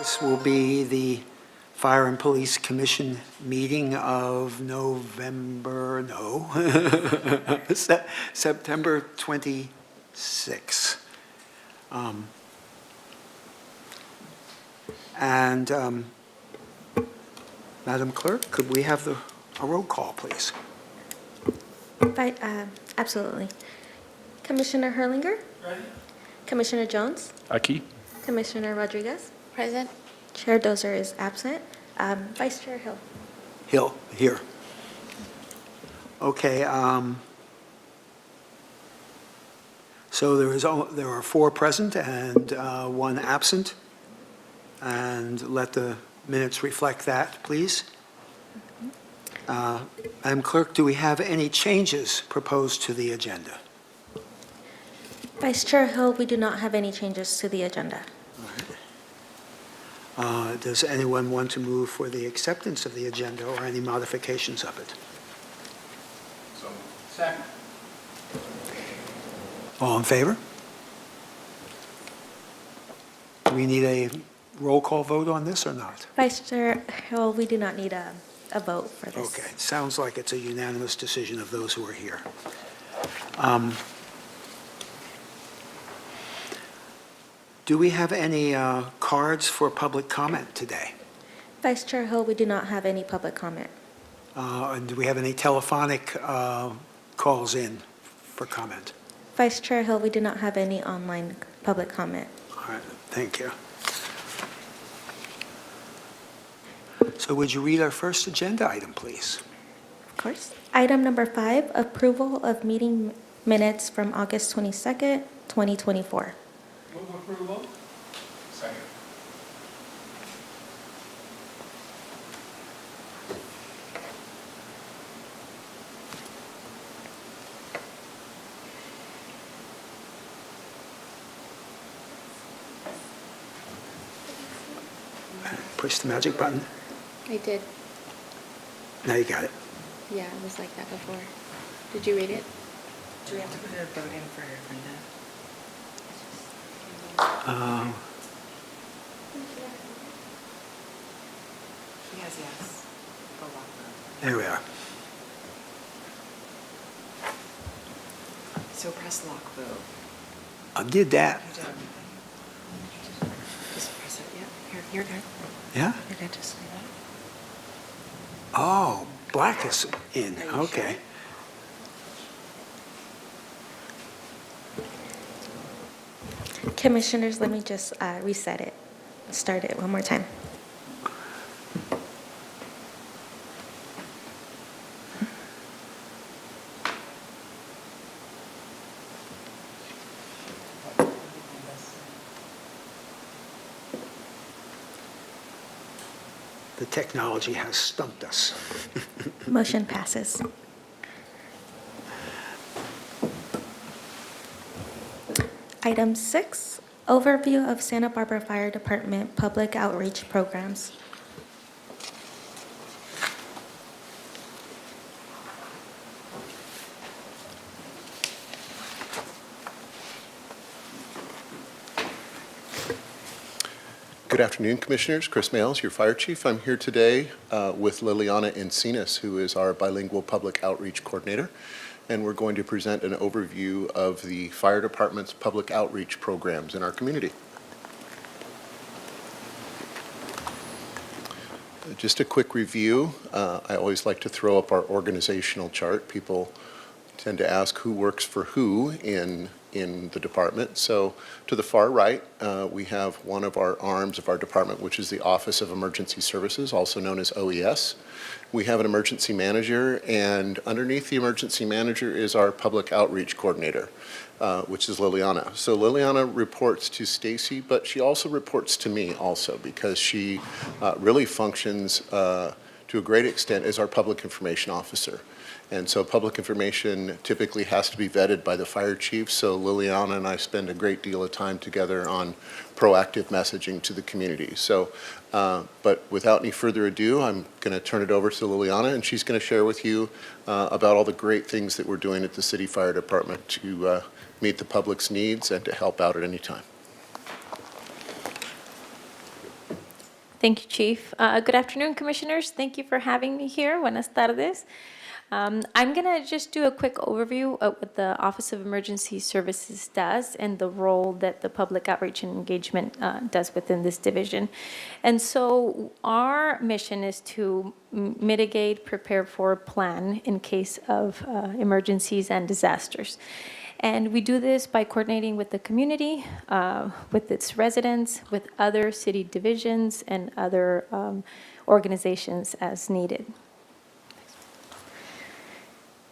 This will be the Fire and Police Commission meeting of September 26. Madam Clerk, could we have a roll call, please? Absolutely. Commissioner Herlinger? Ready? Commissioner Jones? Aquí. Commissioner Rodriguez? Present. Chair Dozer is absent. Vice Chair Hill? Hill, here. Okay, so there are 4 present and 1 absent. And let the minutes reflect that, please. Madam Clerk, do we have any changes proposed to the agenda? Vice Chair Hill, we do not have any changes to the agenda. Does anyone want to move for the acceptance of the agenda or any modifications of it? So, second. All in favor? Do we need a roll call vote on this or not? Vice Chair Hill, we do not need a vote for this. Okay, sounds like it's a unanimous decision of those who are here. Do we have any cards for public comment today? Vice Chair Hill, we do not have any public comment. And do we have any telephonic calls in for comment? Vice Chair Hill, we do not have any online public comment. All right, thank you. So would you read our first agenda item, please? Of course. Item number 5, approval of meeting minutes from August 22nd, 2024. Move approval. Second. Push the magic button. I did. Now you got it. Yeah, it was like that before. Did you read it? Do we have to put a vote in for Brenda? She has yes. For lock vote. There we are. So press lock vote. I did that. You did. Just press it. Yeah. Here, you're good. Yeah? You're good. Just leave it. Oh, black is in. Are you Okay. Commissioners, let me just reset it. Start it one more time. The technology has stumped us. Motion passes. Item 6, overview of Santa Barbara Fire Department public outreach programs. Good afternoon, Commissioners. Chris Males, your Fire Chief. I'm here today with Liliana Encinas, who is our bilingual public outreach coordinator, and we're going to present an overview of the Fire Department's public outreach programs in our community. Just a quick review. I always like to throw up our organizational chart. People tend to ask who works for who in the department. So to the far right, we have one of our arms of our department, which is the Office of Emergency Services, also known as OES. We have an emergency manager, and underneath the emergency manager is our public outreach coordinator, which is Liliana. So Liliana reports to Stacy, but she also reports to me also, because she really functions to a great extent as our public information officer. And so public information typically has to be vetted by the fire chief, so Liliana and I spend a great deal of time together on proactive messaging to the community. So, but without any further ado, I'm going to turn it over to Liliana, and she's going to share with you about all the great things that we're doing at the City Fire Department to meet the public's needs and to help out at any time. Thank you, Chief. Good afternoon, Commissioners. Thank you for having me here. Buenas tardes. I'm going to just do a quick overview of what the Office of Emergency Services does and the role that the public outreach and engagement does within this division. And so our mission is to mitigate, prepare for, plan in case of emergencies and disasters. And we do this by coordinating with the community, with its residents, with other city divisions, and other organizations as needed.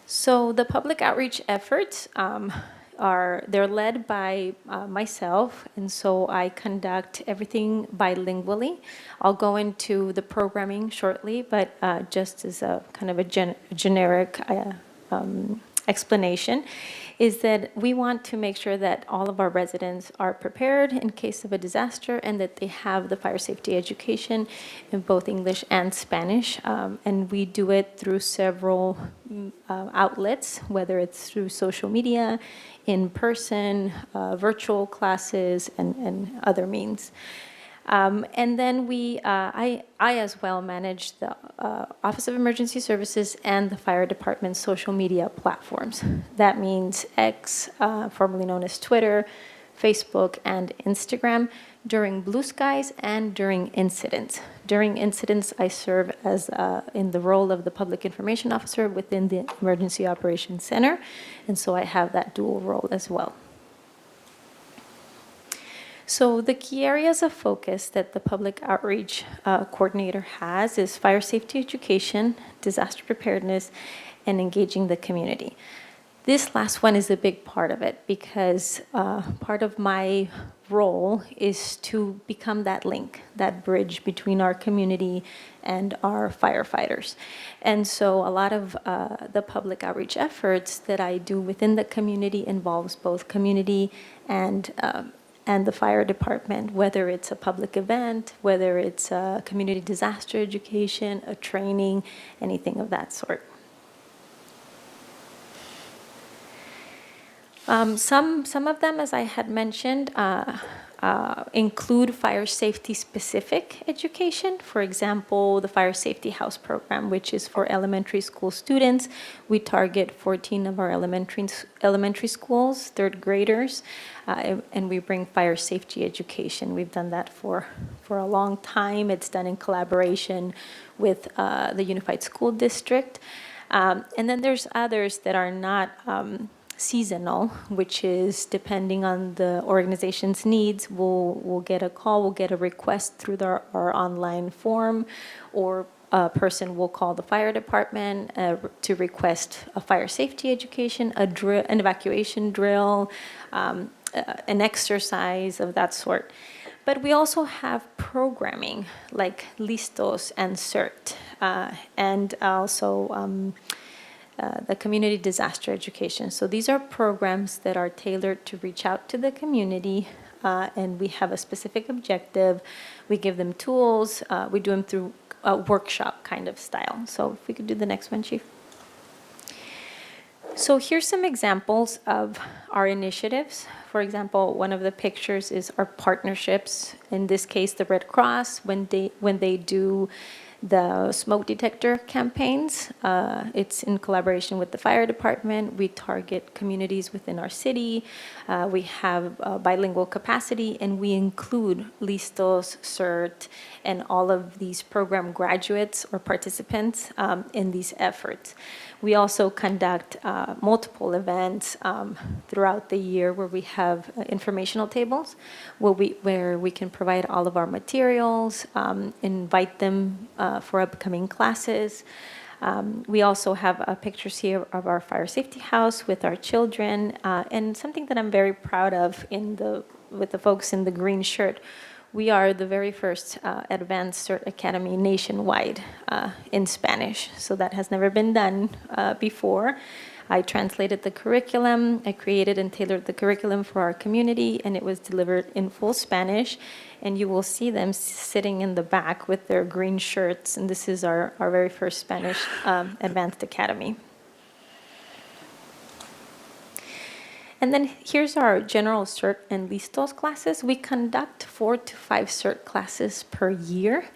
So the public outreach efforts they're led by myself, and so I conduct everything bilingually. I'll go into the programming shortly, but just as a kind of a generic explanation, is that we want to make sure that all of our residents are prepared in case of a disaster and that they have the fire safety education in both English and Spanish. And we do it through several outlets, whether it's through social media, in person, virtual classes, and other means. And then I as well manage the Office of Emergency Services and the Fire Department's social media platforms. That means X, formerly known as Twitter, Facebook, and Instagram during blue skies and during incidents. During incidents, I serve as in the role of the Public Information Officer within the Emergency Operations Center, and so I have that dual role as well. So the key areas of focus that the public outreach coordinator has is fire safety education, disaster preparedness, and engaging the community. This last one is a big part of it because part of my role is to become that link, that bridge between our community and our firefighters. And so a lot of the public outreach efforts that I do within the community involves both community and the fire department, whether it's a public event, whether it's a community disaster education, a training, anything of that sort. Some of them, as I had mentioned, include fire safety specific education. For example, the Fire Safety House program, which is for elementary school students. We target 14 of our elementary schools, third graders, and we bring fire safety education. We've done that for a long time. It's done in collaboration with the Unified School District. And then there's others that are not seasonal, which is depending on the organization's needs. We'll get a call, we'll get a request through our online form, or a person will call the fire department to request a fire safety education, an evacuation drill, an exercise of that sort. But we also have programming like Listos and CERT, and also the community disaster education. So these are programs that are tailored to reach out to the community, and we have a specific objective. We give them tools. We do them through a workshop kind of style. So if we could do the next one, Chief. So here's some examples of our initiatives. For example, one of the pictures is our partnerships. In this case, the Red Cross, when they do the smoke detector campaigns. It's in collaboration with the fire department. We target communities within our city. We have bilingual capacity, and we include Listos, CERT, and all of these program graduates or participants in these efforts. We also conduct multiple events throughout the year where we have informational tables where we can provide all of our materials, invite them for upcoming classes. We also have pictures here of our fire safety house with our children, and something that I'm very proud of with the folks in the green shirt. We are the very first advanced CERT Academy nationwide in Spanish, so that has never been done before. I translated the curriculum, I created and tailored the curriculum for our community, and it was delivered in full Spanish. And you will see them sitting in the back with their green shirts, and this is our very first Spanish Advanced Academy. And then here's our general CERT and Listos classes. We conduct 4 to 5 CERT classes per year.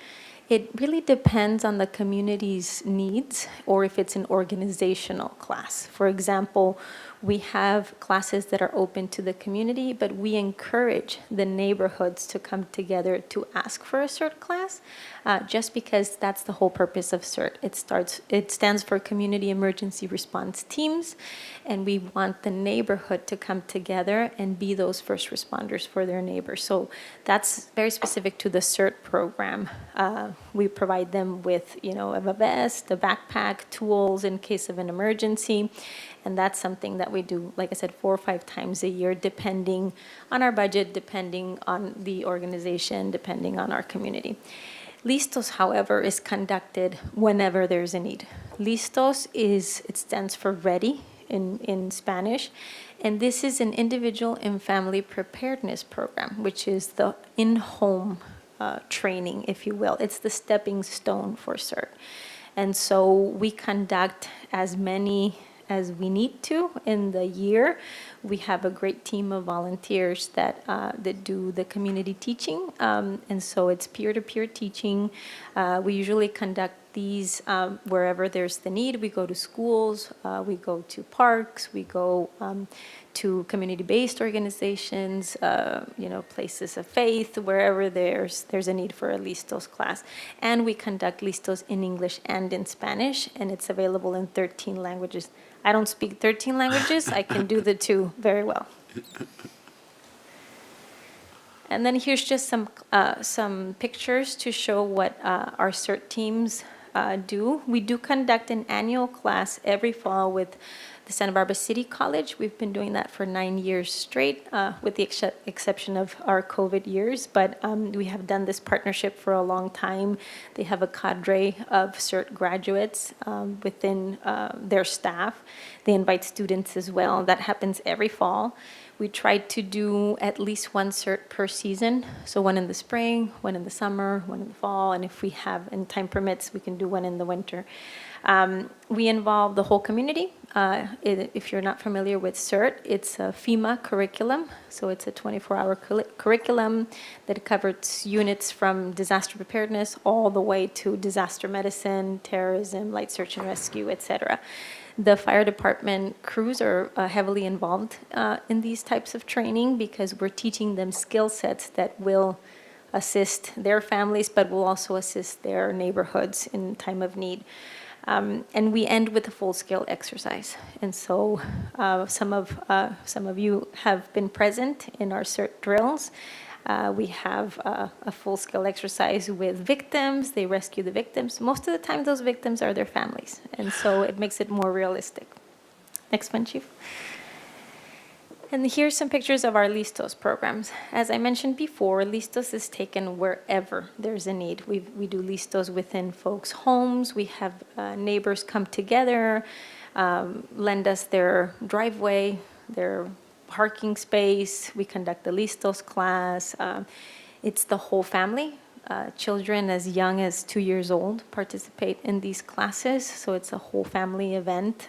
It really depends on the community's needs or if it's an organizational class. For example, we have classes that are open to the community, but we encourage the neighborhoods to come together to ask for a CERT class, just because that's the whole purpose of CERT. It stands for Community Emergency Response Teams, and we want the neighborhood to come together and be those first responders for their neighbors. So that's very specific to the CERT program. We provide them with, a vest, a backpack, tools in case of an emergency. And that's something that we do, like I said, 4 or 5 times a year, depending on our budget, depending on the organization, depending on our community. Listos, however, is conducted whenever there's a need. Listos it stands for ready in Spanish. And this is an individual and family preparedness program, which is the in-home training, if you will. It's the stepping stone for CERT. And so we conduct as many as we need to in the year. We have a great team of volunteers that do the community teaching, and so it's peer-to-peer teaching. We usually conduct these wherever there's the need. We go to schools, we go to parks, we go to community-based organizations, places of faith, wherever there's a need for a Listos class. And we conduct Listos in English and in Spanish, and it's available in 13 languages. I don't speak 13 languages. I can do the 2 very well. And then here's just some pictures to show what our CERT teams do. We do conduct an annual class every fall with the Santa Barbara City College. We've been doing that for 9 years straight, with the exception of our COVID years. But we have done this partnership for a long time. They have a cadre of CERT graduates within their staff. They invite students as well. That happens every fall. We try to do at least 1 CERT per season. So 1 in the spring, 1 in the summer, 1 in the fall, and if we have, and time permits, we can do 1 in the winter. We involve the whole community. If you're not familiar with CERT, it's a FEMA curriculum. So it's a 24-hour curriculum that covers units from disaster preparedness all the way to disaster medicine, terrorism, light search and rescue, etc. The fire department crews are heavily involved in these types of training because we're teaching them skill sets that will assist their families, but will also assist their neighborhoods in time of need. And we end with a full-scale exercise. And so some of you have been present in our CERT drills. We have a full-scale exercise with victims. They rescue the victims. Most of the time, those victims are their families. And so it makes it more realistic. Next one, Chief. And here's some pictures of our Listos programs. As I mentioned before, Listos is taken wherever there's a need. We do Listos within folks' homes. We have neighbors come together, lend us their driveway, their parking space. We conduct the Listos class. It's the whole family. Children as young as 2 years old participate in these classes, so it's a whole family event.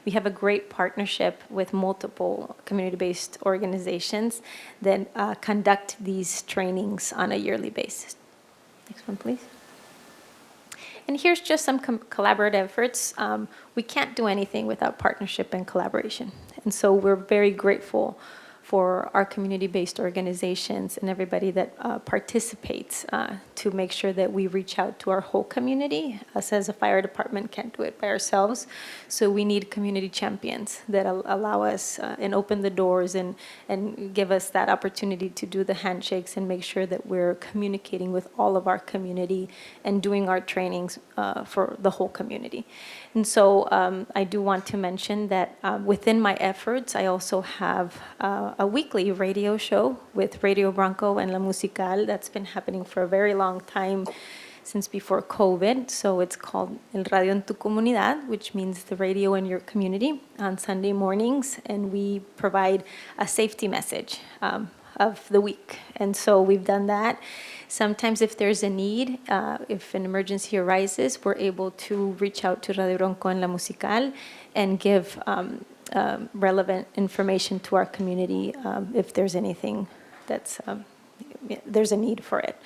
We have a great partnership with multiple community-based organizations that conduct these trainings on a yearly basis. Next one, please. And here's just some collaborative efforts. We can't do anything without partnership and collaboration, and so we're very grateful for our community-based organizations and everybody that participates to make sure that we reach out to our whole community. Us as a fire department can't do it by ourselves, so we need community champions that allow us and open the doors and give us that opportunity to do the handshakes and make sure that we're communicating with all of our community and doing our trainings for the whole community. And so I do want to mention that within my efforts, I also have a weekly radio show with Radio Bronco and La Musical that's been happening for a very long time, since before COVID. So it's called El Radio en tu Comunidad, which means the radio in your community, on Sunday mornings. And we provide a safety message of the week. And so we've done that. Sometimes if there's a need, if an emergency arises, we're able to reach out to Radio Bronco and La Musical and give relevant information to our community if there's anything that's, there's a need for it.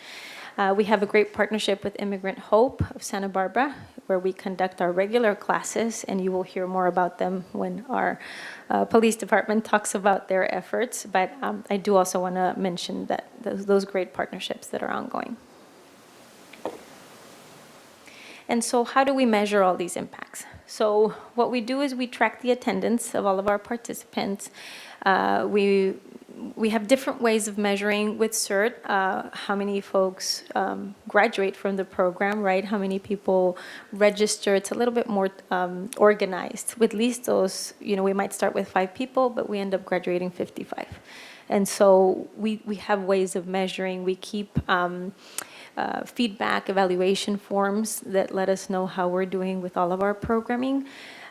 We have a great partnership with Immigrant Hope of Santa Barbara, where we conduct our regular classes, and you will hear more about them when our police department talks about their efforts. But I do also want to mention that those great partnerships that are ongoing. And so how do we measure all these impacts? So what we do is we track the attendance of all of our participants. We have different ways of measuring with CERT, how many folks graduate from the program, right? How many people register. It's a little bit more organized. With Listos, we might start with 5 people, but we end up graduating 55. And so we have ways of measuring. We keep feedback evaluation forms that let us know how we're doing with all of our programming.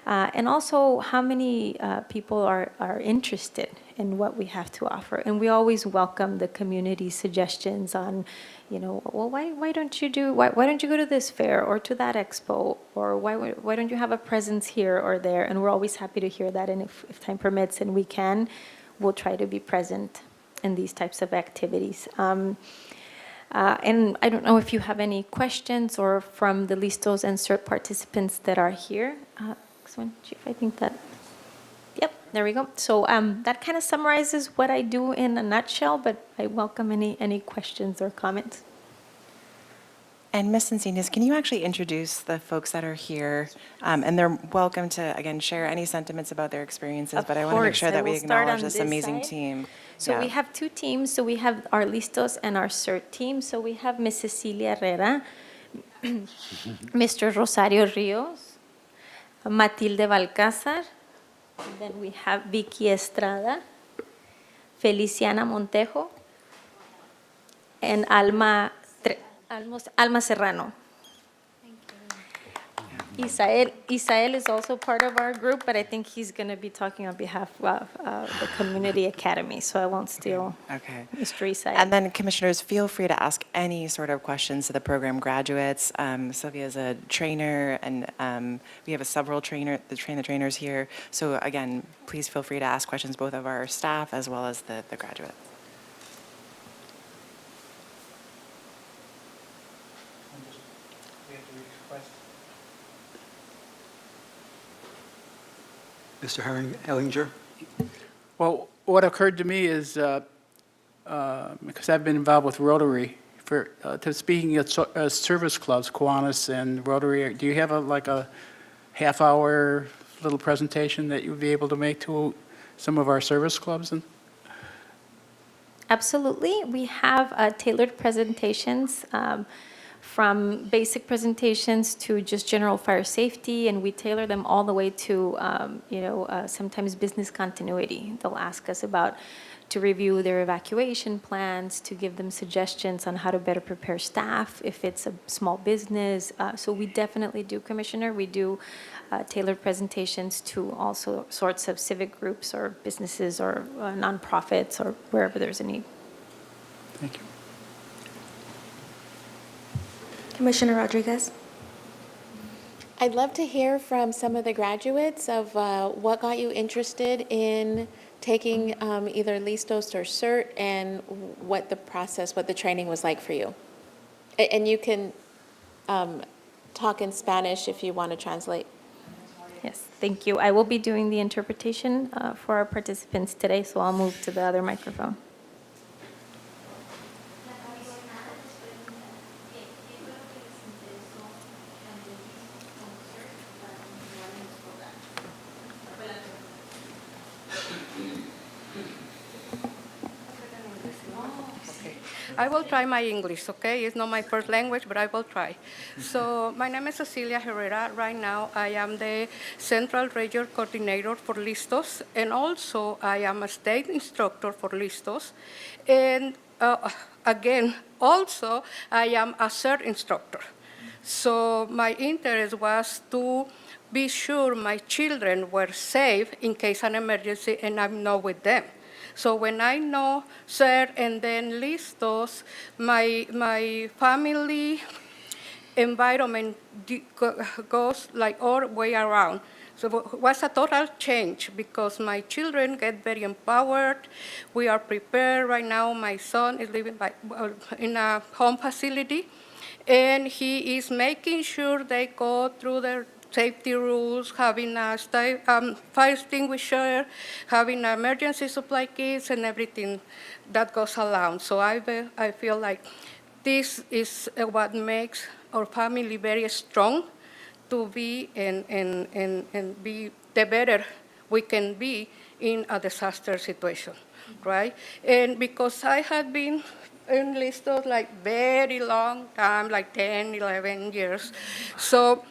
And also how many people are interested in what we have to offer. And we always welcome the community suggestions on, well, why don't you go to this fair or to that expo, or why don't you have a presence here or there? And we're always happy to hear that. And if time permits and we can, we'll try to be present in these types of activities. And I don't know if you have any questions or from the Listos and CERT participants that are here. Chief, I think that, yep, there we go. So that kind of summarizes what I do in a nutshell, but I welcome any questions or comments. And Ms. Encinas, can you actually introduce the folks that are here? And they're welcome to, again, share any sentiments about their experiences, but I want to make sure that we acknowledge this amazing team. So we have 2 teams. So we have our Listos and our CERT team. So we have Ms. Cecilia Herrera, Mr. Rosario Rios, Matilde Balcázar, then we have Vicky Estrada, Feliciana Montejo, and Alma Serrano. Isael is also part of our group, but I think he's going to be talking on behalf of the Community Academy, so I won't steal Mr. Isael. And then, commissioners, feel free to ask any sort of questions to the program graduates. Sylvia is a trainer, and we have several train the trainers here. So again, please feel free to ask questions both of our staff as well as the graduates. Mr. Hellinger? Well, what occurred to me is, because I've been involved with Rotary, speaking of service clubs, Kiwanis and Rotary, do you have a half-hour little presentation that you would be able to make to some of our service clubs? Absolutely. We have tailored presentations from basic presentations to just general fire safety, and we tailor them all the way to, sometimes business continuity. They'll ask us to review their evacuation plans, to give them suggestions on how to better prepare staff if it's a small business. So we definitely do, Commissioner. We do tailored presentations to all sorts of civic groups or businesses or nonprofits or wherever there's a need. Thank you. Commissioner Rodriguez? I'd love to hear from some of the graduates of what got you interested in taking either Listos or CERT, and what the training was like for you. And you can talk in Spanish if you want to translate. Yes, thank you. I will be doing the interpretation for our participants today, so I'll move to the other microphone. I will try my English, okay? It's not my first language, but I will try. So my name is Cecilia Herrera. Right now, I am the Central Region Coordinator for Listos, and also I am a state instructor for Listos. And again, also, I am a CERT instructor. So my interest was to be sure my children were safe in case an emergency and I'm not with them. So when I know CERT and then Listos, my family environment goes like all the way around. So it was a total change because my children get very empowered. We are prepared right now. My son is living in a home facility, and he is making sure they go through their safety rules, having a fire extinguisher, having emergency supply kits, and everything that goes along. So I feel like this is what makes our family very strong to be and be the better we can be in a disaster situation, right? And because I had been enlisted like very long time, like 10, 11 years, so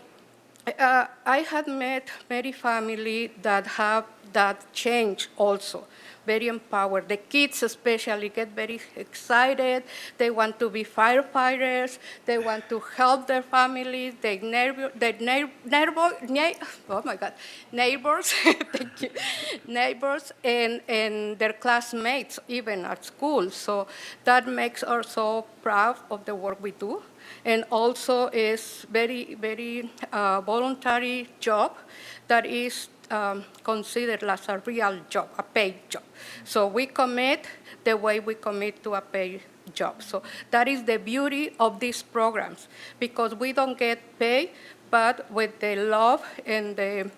I had met many families that have that change also, very empowered. The kids especially get very excited. They want to be firefighters. They want to help their families, neighbors, thank you, neighbors, and their classmates, even at school. So that makes us so proud of the work we do. And also is very, very voluntary job that is considered as a real job, a paid job. So we commit the way we commit to a paid job. So that is the beauty of these programs, because we don't get paid, but with the love and the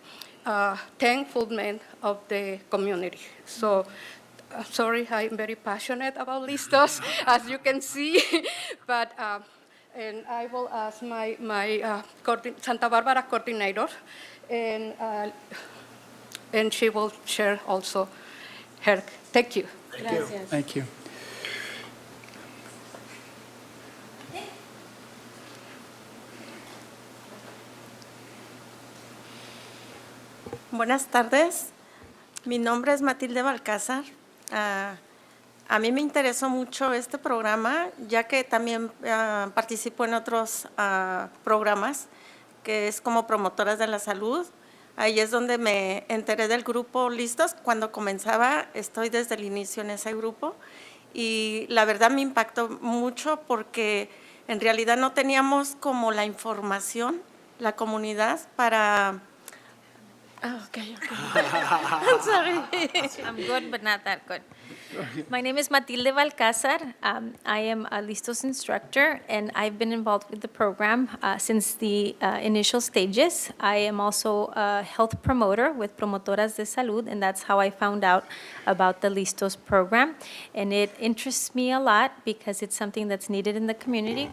thankfulness of the community. So sorry, I'm very passionate about listos, as you can see, but and I will ask my Santa Barbara coordinator, and she will share also her. Thank you. Gracias. Thank you. Buenas tardes, mi nombre es Matilde Balcázar. A mí me interesó mucho este programa, ya que también participo en otros programas, que es como promotoras de la salud. Ahí es donde me enteré del grupo Listos. Cuando comenzaba, estoy desde el inicio en ese grupo. Y la verdad me impactó mucho porque en realidad no teníamos como la información, la comunidad, para... okay. I'm sorry. I'm good, but not that good. My name is Matilde Balcázar. I am a Listos instructor, and I've been involved with the program since the initial stages. I am also a health promoter with Promotoras de Salud, and that's how I found out about the Listos program. And it interests me a lot because it's something that's needed in the community.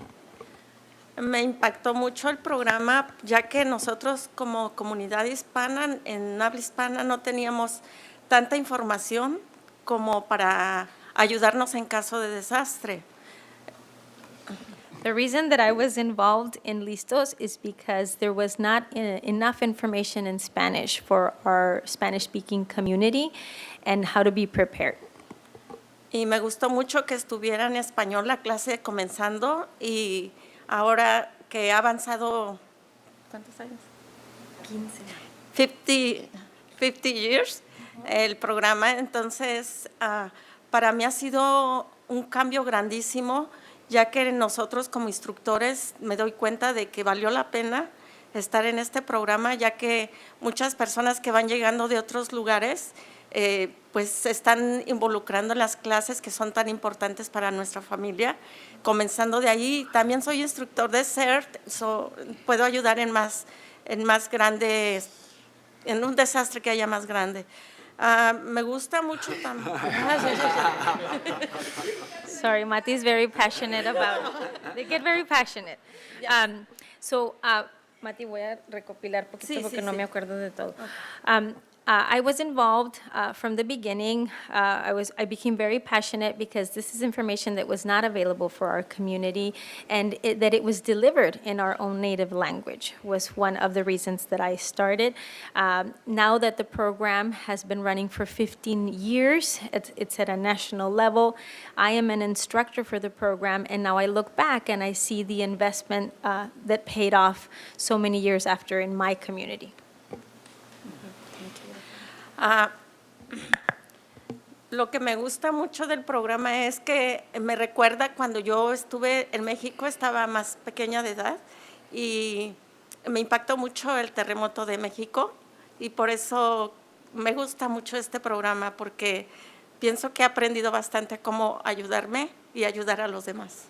Me impactó mucho el programa, ya que nosotros como comunidad hispana, en habla hispana, no teníamos tanta información como para ayudarnos en caso de desastre. The reason that I was involved in Listos is because there was not enough information in Spanish for our Spanish-speaking community and how to be prepared. Y me gustó mucho que estuviera en español la clase comenzando, y ahora que ha avanzado, ¿cuántos años? 50 years el programa. Entonces, para mí ha sido un cambio grandísimo, ya que nosotros como instructores me doy cuenta de que valió la pena estar en este programa, ya que muchas personas que van llegando de otros lugares pues se están involucrando en las clases que son tan importantes para nuestra familia. Comenzando de ahí, también soy instructor de CERT, puedo ayudar en grandes, en un desastre que haya más grande. Me gusta mucho también. Sorry, Mati is very passionate about it. They get very passionate. Mati, voy a recopilar poquito porque no me acuerdo de todo. I was involved from the beginning. I became very passionate because this is information that was not available for our community, and that it was delivered in our own native language was one of the reasons that I started. Now that the program has been running for 15 years, it's at a national level. I am an instructor for the program, and now I look back and I see the investment that paid off so many years after in my community. Lo que me gusta mucho del programa es que me recuerda cuando yo estuve en México, estaba más pequeña de edad, y me impactó mucho el terremoto de México, y por eso me gusta mucho este programa porque pienso que he aprendido bastante cómo ayudarme y ayudar a los demás.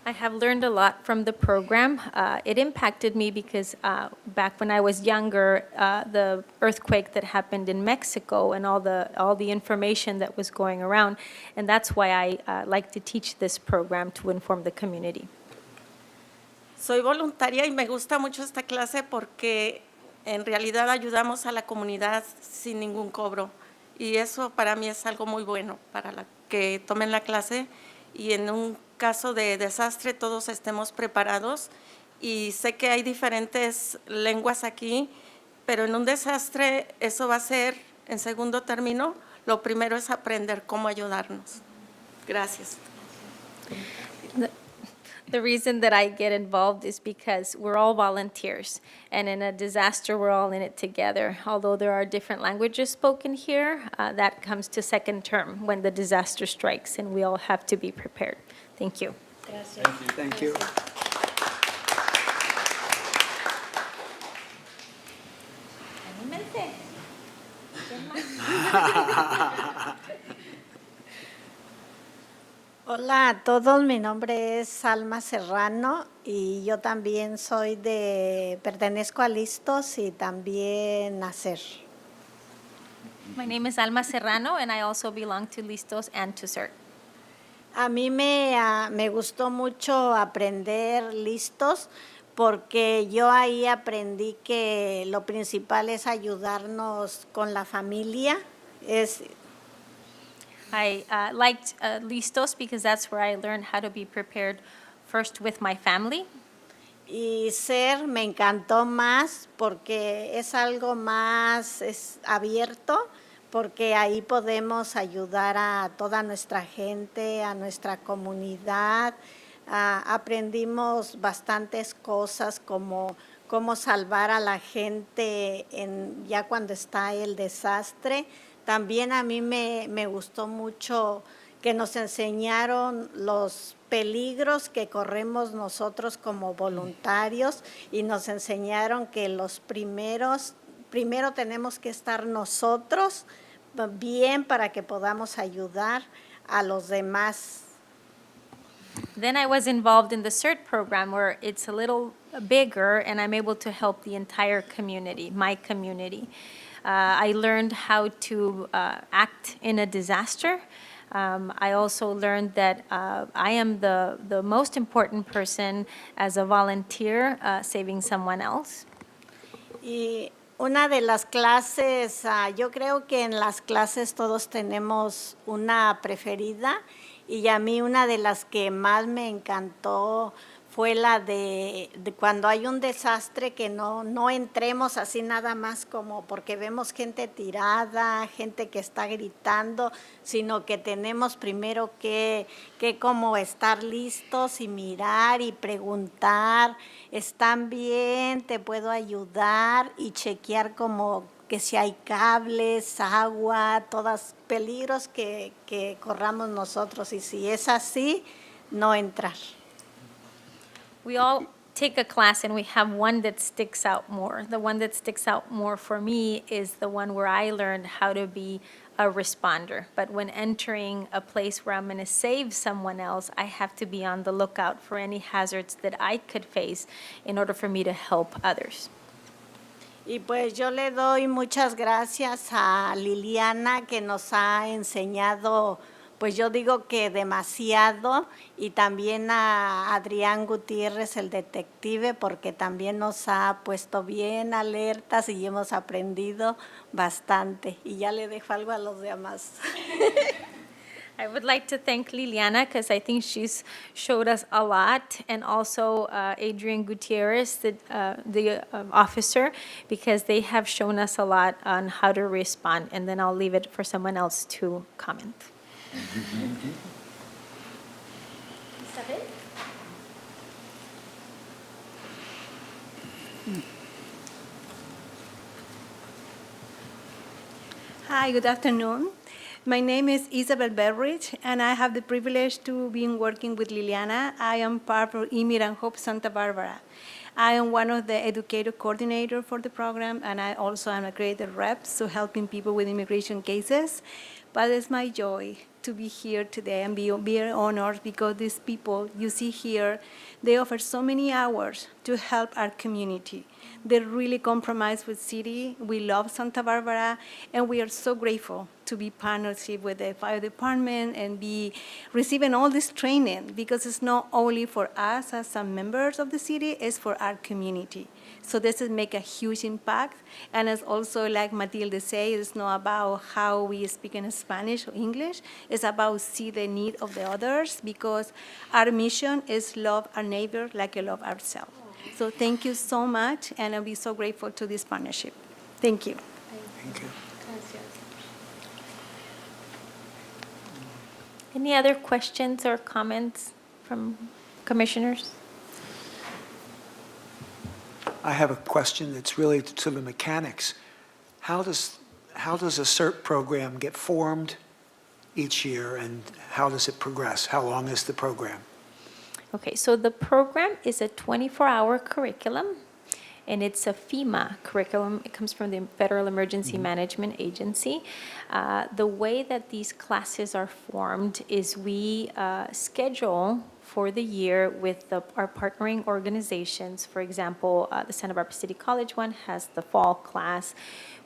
I have learned a lot from the program. It impacted me because back when I was younger, the earthquake that happened in Mexico and all the information that was going around, and that's why I like to teach this program to inform the community. Soy voluntaria y me gusta mucho esta clase porque en realidad ayudamos a la comunidad sin ningún cobro y eso para mí es algo muy bueno para la que tomen la clase y en un caso de desastre todos estemos preparados y sé que hay diferentes lenguas aquí, pero en un desastre eso va a ser en segundo término, lo primero es aprender cómo ayudarnos. Gracias. The reason that I get involved is because we're all volunteers, and in a disaster, we're all in it together. Although there are different languages spoken here, that comes to second term when the disaster strikes, and we all have to be prepared. Thank you. Thank you. Hola a todos, mi nombre es Alma Serrano y yo también pertenezco a Listos y también a CER. My name is Alma Serrano, and I also belong to Listos and to CERT. A mí me gustó mucho aprender Listos porque yo ahí aprendí que lo principal es ayudarnos con la familia. I liked Listos because that's where I learned how to be prepared first with my family. Y CER me encantó más porque es algo más abierto, porque ahí podemos ayudar a toda nuestra gente, a nuestra comunidad. Aprendimos bastantes cosas como cómo salvar a la gente ya cuando está el desastre. También a mí me gustó mucho que nos enseñaron los peligros que corremos nosotros como voluntarios y nos enseñaron que primero tenemos que estar nosotros bien para que podamos ayudar a los demás. Then I was involved in the CERT program where it's a little bigger and I'm able to help the entire community, my community. I learned how to act in a disaster. I also learned that I am the most important person as a volunteer saving someone else. Y una de las clases, yo creo que en las clases todos tenemos una preferida y a mí una de las que más me encantó fue la de cuando hay un desastre que no entremos así nada más como porque vemos gente tirada, gente que está gritando, sino que tenemos primero que como estar listos y mirar y preguntar, ¿están bien? ¿Te puedo ayudar? Y chequear como que si hay cables, agua, todos peligros que corramos nosotros y si es así, no entrar. We all take a class and we have one that sticks out more. The one that sticks out more for me is the one where I learned how to be a responder. But when entering a place where I'm going to save someone else, I have to be on the lookout for any hazards that I could face in order for me to help others. Y pues yo le doy muchas gracias a Liliana que nos ha enseñado, pues yo digo que demasiado, y también a Adrián Gutiérrez, el detective, porque también nos ha puesto bien alertas y hemos aprendido bastante. Y ya le dejo algo a los demás. I would like to thank Liliana because I think she's showed us a lot, and also Adrian Gutierrez, the officer, because they have shown us a lot on how to respond. And then I'll leave it for someone else to comment. Isabel? Hi, good afternoon. My name is Isabel Berridge, and I have the privilege to be working with Liliana. I am part of Imir and Hope Santa Barbara. I am one of the educator coordinator for the program, and I also am a creative rep, so helping people with immigration cases. But it's my joy to be here today and be very honored because these people you see here, they offer so many hours to help our community. They really compromise with city. We love Santa Barbara, and we are so grateful to be partnership with the fire department and be receiving all this training because it's not only for us as some members of the city, it's for our community. So this will make a huge impact. And it's also like Matilde said, it's not about how we speak in Spanish or English. It's about see the need of the others because our mission is love our neighbor like we love ourselves. So thank you so much, and I'll be so grateful to this partnership. Thank you. Thank you. Any other questions or comments from commissioners? I have a question that's really to the mechanics. How does a CERT program get formed each year, and how does it progress? How long is the program? Okay, so the program is a 24-hour curriculum, and it's a FEMA curriculum. It comes from the Federal Emergency Management Agency. The way that these classes are formed is we schedule for the year with our partnering organizations. For example, the Santa Barbara City College one has the fall class.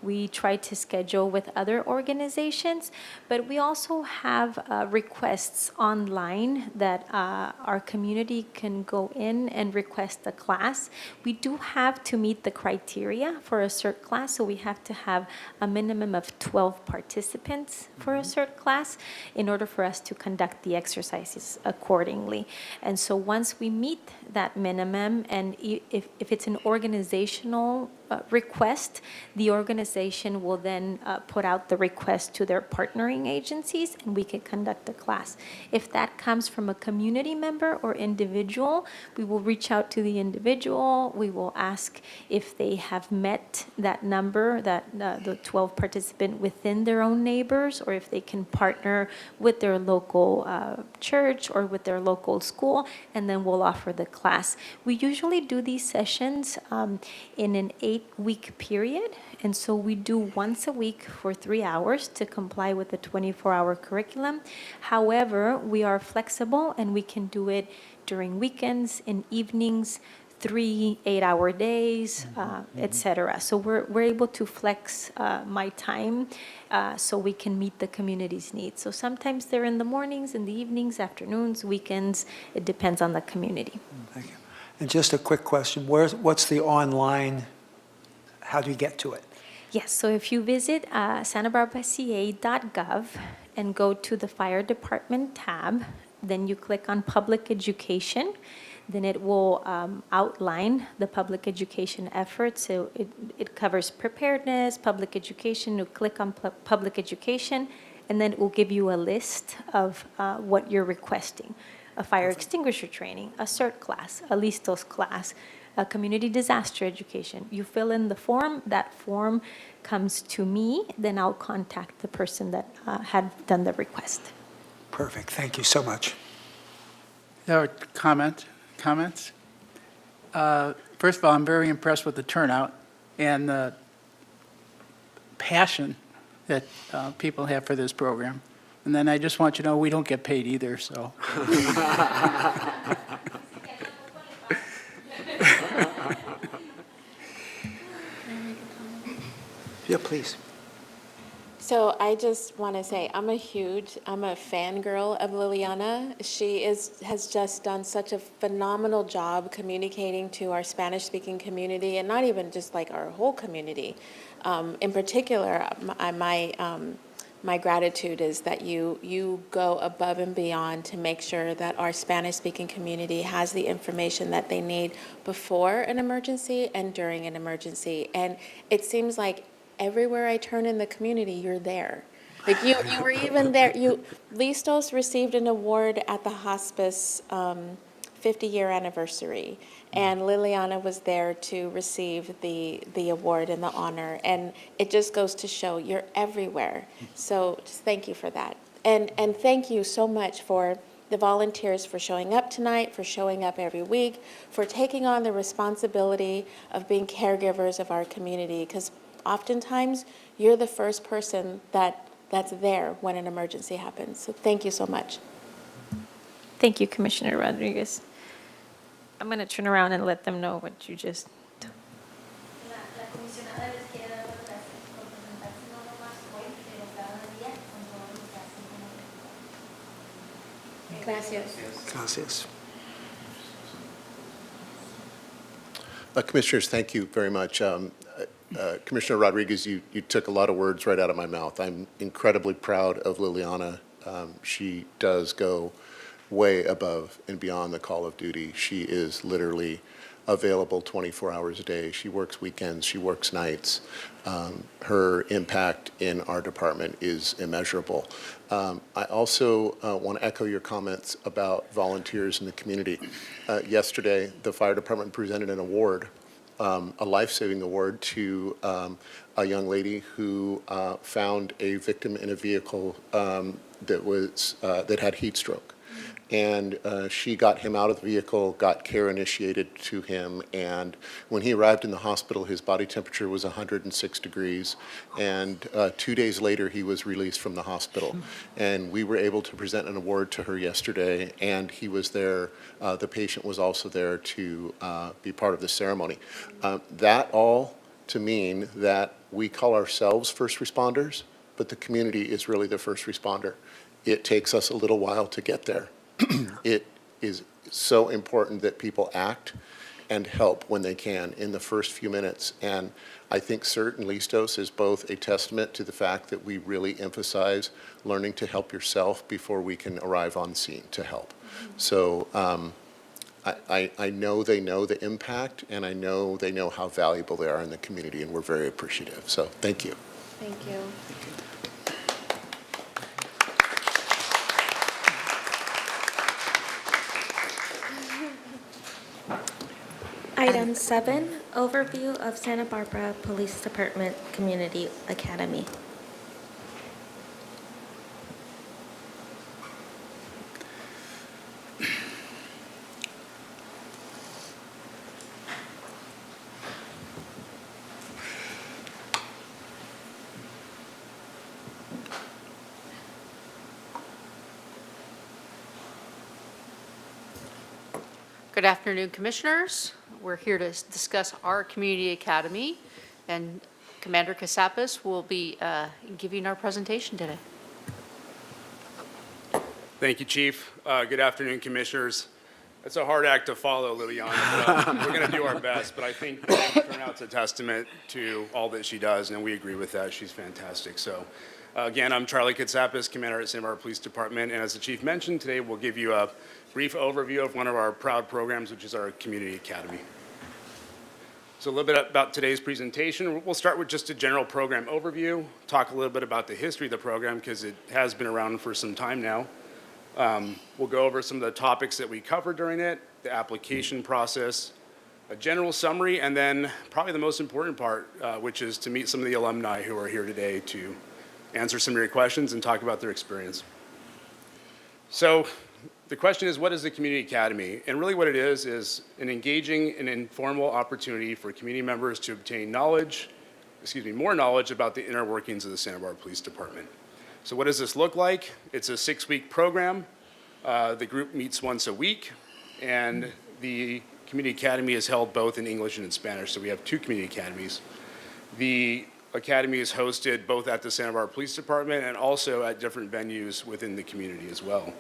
We try to schedule with other organizations, but we also have requests online that our community can go in and request a class. We do have to meet the criteria for a CERT class, so we have to have a minimum of 12 participants for a CERT class in order for us to conduct the exercises accordingly. And so once we meet that minimum, and if it's an organizational request, the organization will then put out the request to their partnering agencies, and we can conduct a class. If that comes from a community member or individual, we will reach out to the individual. We will ask if they have met that number, the 12 participant within their own neighbors, or if they can partner with their local church or with their local school, and then we'll offer the class. We usually do these sessions in an 8-week period, and so we do once a week for 3 hours to comply with the 24-hour curriculum. However, we are flexible and we can do it during weekends, in evenings, 3 8-hour days, etc. So we're able to flex my time so we can meet the community's needs. So sometimes they're in the mornings, in the evenings, afternoons, weekends. It depends on the community. Thank you. And just a quick question, what's the online, how do you get to it? Yes, so if you visit santabarbaraca.gov and go to the Fire Department tab, then you click on Public Education, then it will outline the public education efforts. So it covers preparedness, public education. You click on public education, and then it will give you a list of what you're requesting. A fire extinguisher training, a CERT class, a LISTOS class, a community disaster education. You fill in the form, that form comes to me, then I'll contact the person that had done the request. Perfect, thank you so much. Comments? First of all, I'm very impressed with the turnout and the passion that people have for this program. And then I just want you to know we don't get paid either, so. Yeah, please. So I just want to say I'm a fangirl of Liliana. She has just done such a phenomenal job communicating to our Spanish-speaking community, and not even just like our whole community. In particular, my gratitude is that you go above and beyond to make sure that our Spanish-speaking community has the information that they need before an emergency and during an emergency. And it seems like everywhere I turn in the community, you're there. Like you were even there. Listos received an award at the hospice 50-year anniversary, and Liliana was there to receive the award and the honor. And it just goes to show you're everywhere. So just thank you for that. And thank you so much for the volunteers for showing up tonight, for showing up every week, for taking on the responsibility of being caregivers of our community, because oftentimes you're the first person that's there when an emergency happens. So thank you so much. Thank you, Commissioner Rodriguez. I'm going to turn around and let them know what you just. Gracias. Gracias. Commissioners, thank you very much. Commissioner Rodriguez, you took a lot of words right out of my mouth. I'm incredibly proud of Liliana. She does go way above and beyond the call of duty. She is literally available 24 hours a day. She works weekends, she works nights. Her impact in our department is immeasurable. I also want to echo your comments about volunteers in the community. Yesterday, the fire department presented an award, a life-saving award to a young lady who found a victim in a vehicle that had heat stroke. And she got him out of the vehicle, got care initiated to him, and when he arrived in the hospital, his body temperature was 106 degrees, and 2 days later, he was released from the hospital. And we were able to present an award to her yesterday, and he was there. The patient was also there to be part of the ceremony. That all to mean that we call ourselves first responders, but the community is really the first responder. It takes us a little while to get there. It is so important that people act and help when they can in the first few minutes. And I think CERT and LISTOS is both a testament to the fact that we really emphasize learning to help yourself before we can arrive on scene to help. So I know they know the impact, and I know they know how valuable they are in the community, and we're very appreciative. So thank you. Thank you. Item 7, overview of Santa Barbara Police Department Community Academy. Good afternoon, Commissioners. We're here to discuss our community academy, and Commander Casapis will be giving our presentation today. Thank you, Chief. Good afternoon, Commissioners. It's a hard act to follow, Liliana, but we're going to do our best. But I think turnout's a testament to all that she does, and we agree with that. She's fantastic. So, again, I'm Charlie Katsapis, Commander at Santa Barbara Police Department, and as the Chief mentioned, today we'll give you a brief overview of one of our proud programs, which is our Community Academy. So a little bit about today's presentation. We'll start with just a general program overview, talk a little bit about the history of the program because it has been around for some time now. We'll go over some of the topics that we covered during it, the application process, a general summary, and then probably the most important part, which is to meet some of the alumni who are here today to answer some of your questions and talk about their experience. So the question is, what is the Community Academy? And really what it is an engaging and informal opportunity for community members to obtain more knowledge about the inner workings of the Santa Barbara Police Department. So what does this look like? It's a 6-week program. The group meets once a week, and the Community Academy is held both in English and in Spanish, so we have 2 community academies. The academy is hosted both at the Santa Barbara Police Department and also at different venues within the community as well.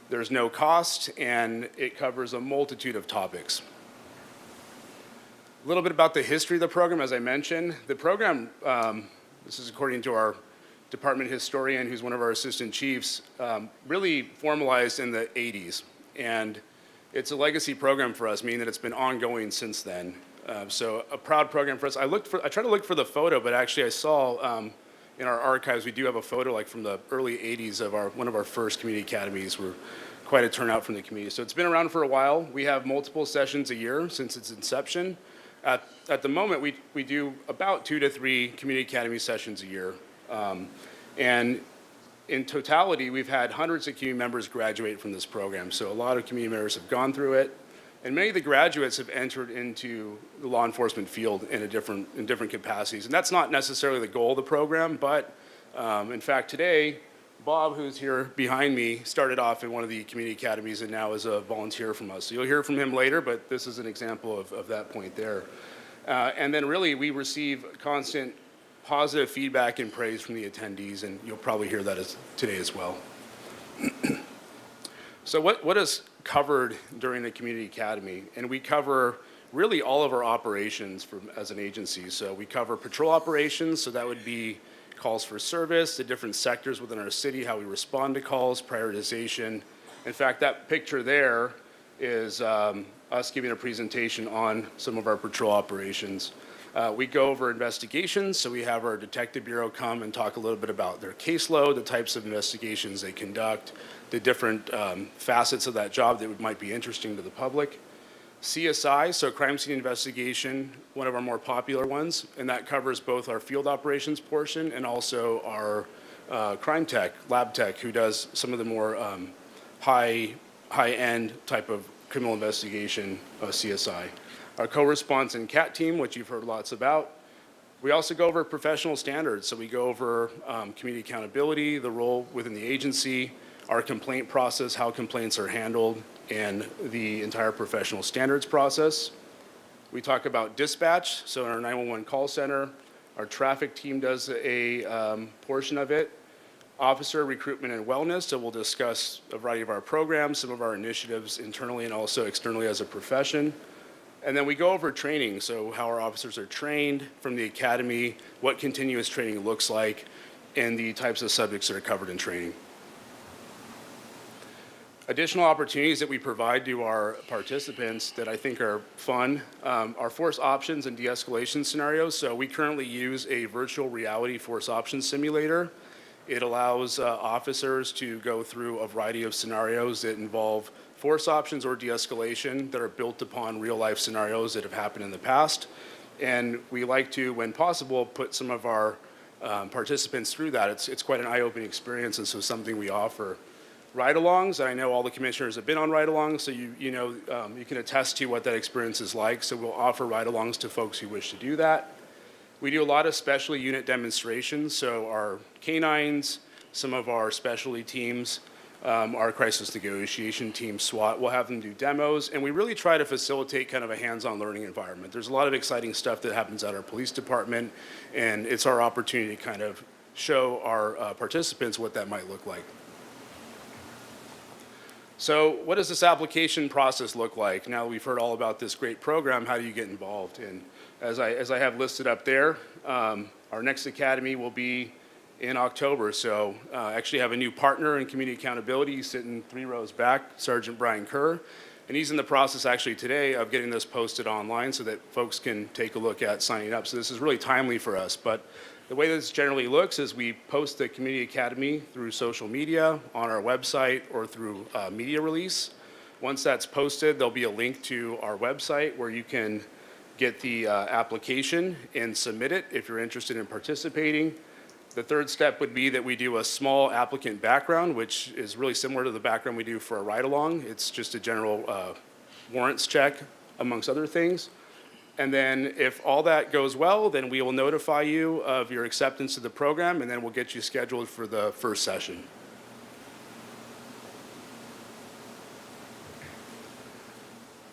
There's no cost, and it covers a multitude of topics. A little bit about the history of the program, as I mentioned. The program, this is according to our department historian, who's one of our assistant chiefs, really formalized in the 80s. And it's a legacy program for us, meaning that it's been ongoing since then. So a proud program for us. I tried to look for the photo, but actually I saw in our archives, we do have a photo like from the early 80s of one of our first community academies. We're quite a turnout from the community. So it's been around for a while. We have multiple sessions a year since its inception. At the moment, we do about 2 to 3 community academy sessions a year. And in totality, we've had hundreds of community members graduate from this program. So a lot of community members have gone through it. And many of the graduates have entered into the law enforcement field in different capacities. And that's not necessarily the goal of the program, but in fact, today, Bob, who's here behind me, started off in one of the community academies and now is a volunteer from us. So you'll hear from him later, but this is an example of that point there. And then really, we receive constant positive feedback and praise from the attendees, and you'll probably hear that today as well. So what is covered during the community academy? And we cover really all of our operations as an agency. So we cover patrol operations, so that would be calls for service, the different sectors within our city, how we respond to calls, prioritization. In fact, that picture there is us giving a presentation on some of our patrol operations. We go over investigations, so we have our detective bureau come and talk a little bit about their caseload, the types of investigations they conduct, the different facets of that job that might be interesting to the public. CSI, so crime scene investigation, one of our more popular ones, and that covers both our field operations portion and also our crime tech, lab tech, who does some of the more high-end type of criminal investigation, CSI. Our co-response and CAT team, which you've heard lots about. We also go over professional standards. So we go over community accountability, the role within the agency, our complaint process, how complaints are handled, and the entire professional standards process. We talk about dispatch. So in our 911 call center, our traffic team does a portion of it. Officer recruitment and wellness, so we'll discuss a variety of our programs, some of our initiatives internally and also externally as a profession. And then we go over training, so how our officers are trained from the academy, what continuous training looks like, and the types of subjects that are covered in training. Additional opportunities that we provide to our participants that I think are fun are force options and de-escalation scenarios. So we currently use a virtual reality force options simulator. It allows officers to go through a variety of scenarios that involve force options or de-escalation that are built upon real-life scenarios that have happened in the past. And we like to, when possible, put some of our participants through that. It's quite an eye-opening experience, and so something we offer. Ride-alongs, I know all the commissioners have been on ride-alongs, so you know you can attest to what that experience is like. So we'll offer ride-alongs to folks who wish to do that. We do a lot of specialty unit demonstrations, so our canines, some of our specialty teams, our crisis negotiation team, SWAT, we'll have them do demos, and we really try to facilitate kind of a hands-on learning environment. There's a lot of exciting stuff that happens at our police department, and it's our opportunity to kind of show our participants what that might look like. So what does this application process look like? Now we've heard all about this great program, how do you get involved? And as I have listed up there, our next academy will be in October. So actually have a new partner in community accountability. He's sitting 3 rows back, Sergeant Brian Kerr. And he's in the process actually today of getting this posted online so that folks can take a look at signing up. So this is really timely for us. But the way this generally looks is we post the community academy through social media, on our website, or through media release. Once that's posted, there'll be a link to our website where you can get the application and submit it if you're interested in participating. The third step would be that we do a small applicant background, which is really similar to the background we do for a ride-along. It's just a general warrants check, amongst other things. And then if all that goes well, then we will notify you of your acceptance of the program, and then we'll get you scheduled for the first session.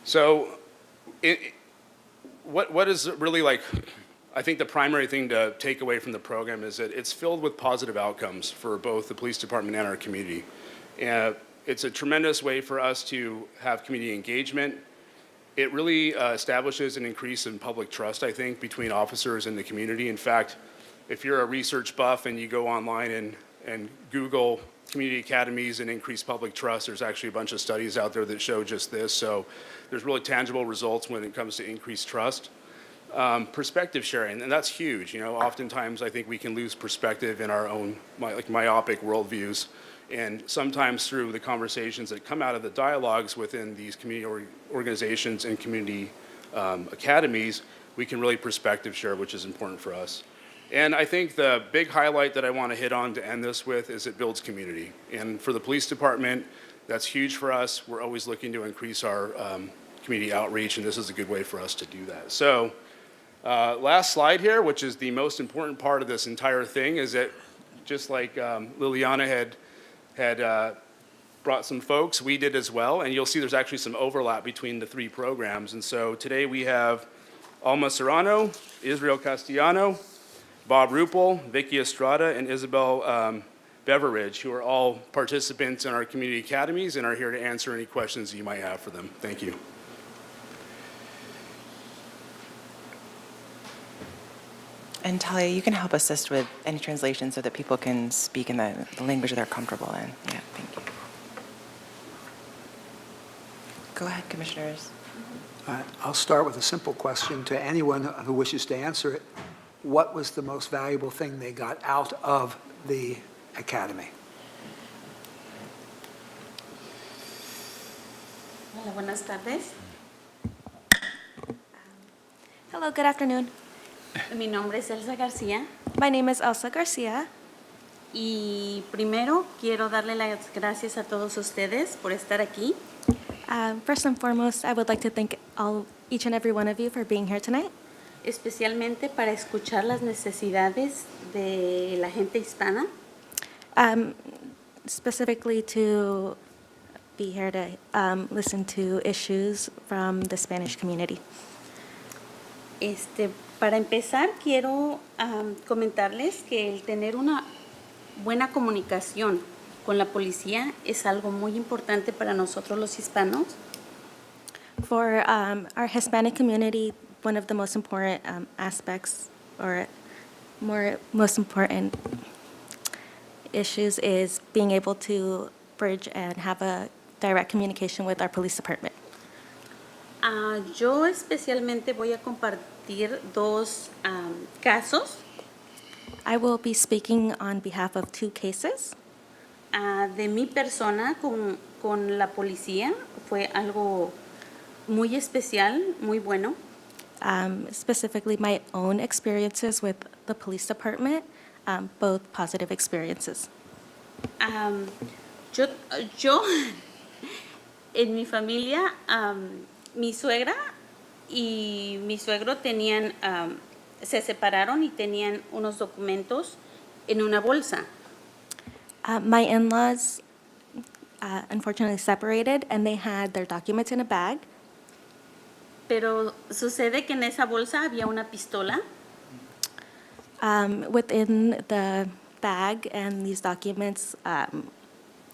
So what is really like, I think the primary thing to take away from the program is that it's filled with positive outcomes for both the police department and our community. It's a tremendous way for us to have community engagement. It really establishes an increase in public trust, I think, between officers and the community. In fact, if you're a research buff and you go online and Google community academies and increased public trust, there's actually a bunch of studies out there that show just this. So there's really tangible results when it comes to increased trust. Perspective sharing, and that's huge. You know, oftentimes I think we can lose perspective in our own myopic worldviews. And sometimes through the conversations that come out of the dialogues within these community organizations and community academies, we can really perspective share, which is important for us. And I think the big highlight that I want to hit on to end this with is it builds community. And for the police department, that's huge for us. We're always looking to increase our community outreach, and this is a good way for us to do that. So last slide here, which is the most important part of this entire thing, is that just like Liliana had brought some folks, we did as well, and you'll see there's actually some overlap between the three programs. And so today we have Alma Serrano, Israel Castellano, Bob Rupel, Vicky Estrada, and Isabel Beveridge, who are all participants in our community academies and are here to answer any questions you might have for them. Thank you. And Talia, you can help assist with any translation so that people can speak in the language they're comfortable in. Yeah, thank you. Go ahead, commissioners. I'll start with a simple question to anyone who wishes to answer it. What was the most valuable thing they got out of the academy? Hola, buenas tardes. Hello, good afternoon. Mi nombre es Elsa García My name is Elsa Garcia. y primero quiero darle las gracias a todos ustedes por estar aquí. First and foremost, I would like to thank each and every one of you for being here tonight, Especialmente para escuchar las necesidades de la gente hispana specifically to be here to listen to issues from the Spanish community. Para empezar, quiero comentarles que el tener una buena comunicación con la policía es algo muy importante para nosotros los hispanos. For our Hispanic community, one of the most important aspects or most important issues is being able to bridge and have a direct communication with our police department. Yo especialmente voy a compartir dos casos I will be speaking on behalf of 2 cases. de mi persona con la policía. Fue algo muy especial, muy bueno. Specifically my own experiences with the police department, both positive experiences. Yo en mi familia, mi suegra y mi suegro se separaron y tenían unos documentos en una bolsa. My in-laws unfortunately separated and they had their documents in a bag. Pero sucede que en esa bolsa había una pistola. Within the bag and these documents,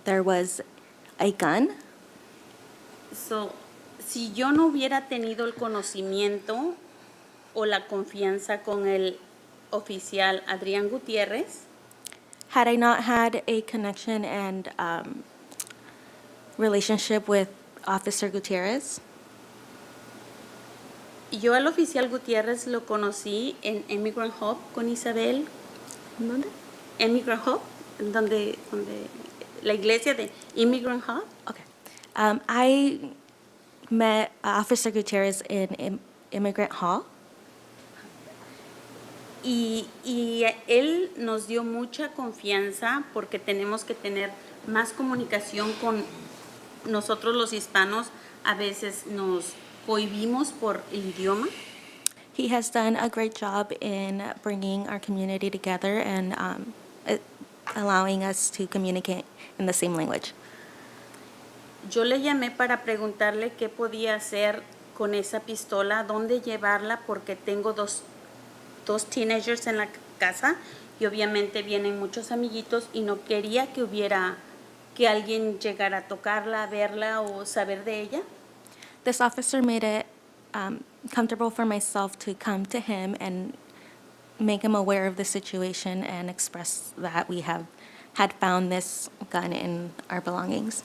there was a gun. So, si yo no hubiera tenido el conocimiento o la confianza con el oficial Adrián Gutiérrez, Had I not had a connection and relationship with Officer Gutierrez, yo al oficial Gutiérrez lo conocí en Immigrant Hub con Isabel. ¿dónde? Immigrant Hub, donde la iglesia de Immigrant Hub. Okay. I met Officer Gutierrez in Immigrant Hall. Y él nos dio mucha confianza porque tenemos que tener más comunicación con nosotros los hispanos. A veces nos cohibimos por el idioma. He has done a great job in bringing our community together and allowing us to communicate in the same language. Yo le llamé para preguntarle qué podía hacer con esa pistola, dónde llevarla, porque tengo dos teenagers en la casa y obviamente vienen muchos amiguitos y no quería que alguien llegara a tocarla, verla o saber de ella. This officer made it comfortable for myself to come to him and make him aware of the situation and express that we had found this gun in our belongings.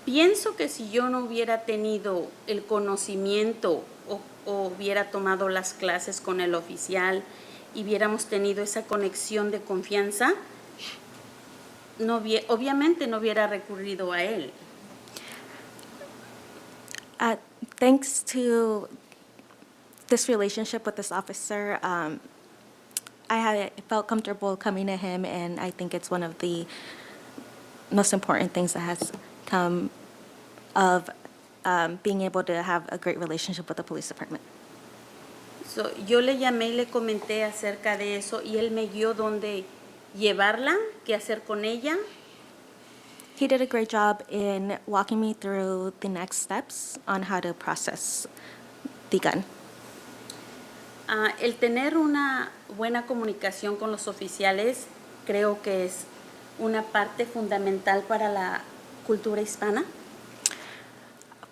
Pienso que si yo no hubiera tenido el conocimiento o hubiera tomado las clases con el oficial y hubiéramos tenido esa conexión de confianza, obviamente no hubiera recurrido a él. Thanks to this relationship with this officer, I felt comfortable coming to him, and I think it's one of the most important things that has come of being able to have a great relationship with the police department. So, yo le llamé y le comenté acerca de eso y él me guió dónde llevarla, qué hacer con ella. He did a great job in walking me through the next steps on how to process the gun. El tener una buena comunicación con los oficiales creo que es una parte fundamental para la cultura hispana.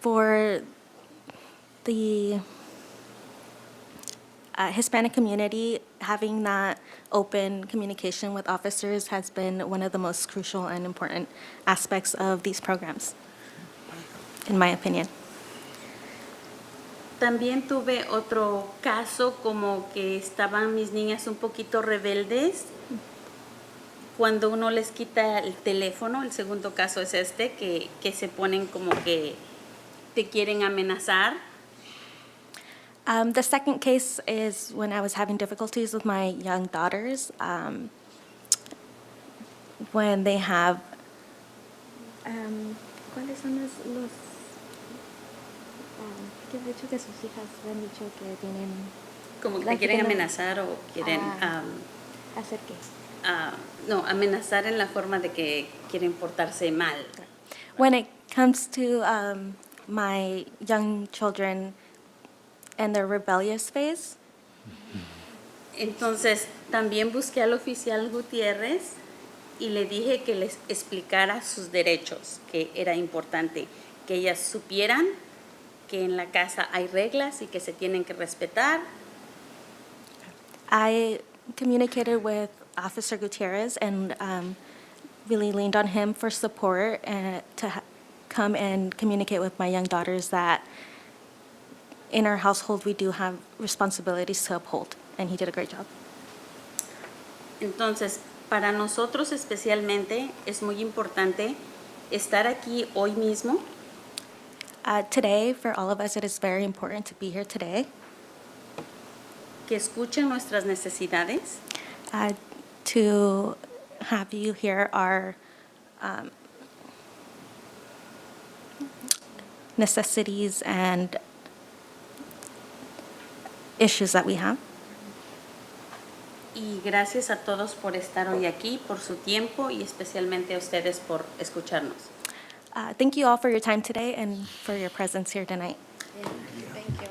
For the Hispanic community, having that open communication with officers has been one of the most crucial and important aspects of these programs, in my opinion. También tuve otro caso como que estaban mis niñas un poquito rebeldes cuando uno les quita el teléfono. El segundo caso es este, que se ponen como que te quieren amenazar. The second case is when I was having difficulties with my young daughters, when they have, ¿cuáles son los que de hecho que sus hijas me han dicho que tienen? Como que te quieren amenazar o quieren... ¿Hacer qué? no, amenazar en la forma de que quieren portarse mal. When it comes to my young children and their rebellious phase, Entonces, también busqué al oficial Gutiérrez y le dije que les explicara sus derechos, que era importante que ellas supieran que en la casa hay reglas y que se tienen que respetar. I communicated with Officer Gutierrez and really leaned on him for support and to come and communicate with my young daughters that in our household we do have responsibilities to uphold, and he did a great job. Entonces, para nosotros especialmente es muy importante estar aquí hoy mismo. Today, for all of us, it is very important to be here today, Que escuchen nuestras necesidades, to have you hear our necessities and issues that we have. y gracias a todos por estar hoy aquí, por su tiempo y especialmente a ustedes por escucharnos. Thank you all for your time today and for your presence here tonight. Thank you.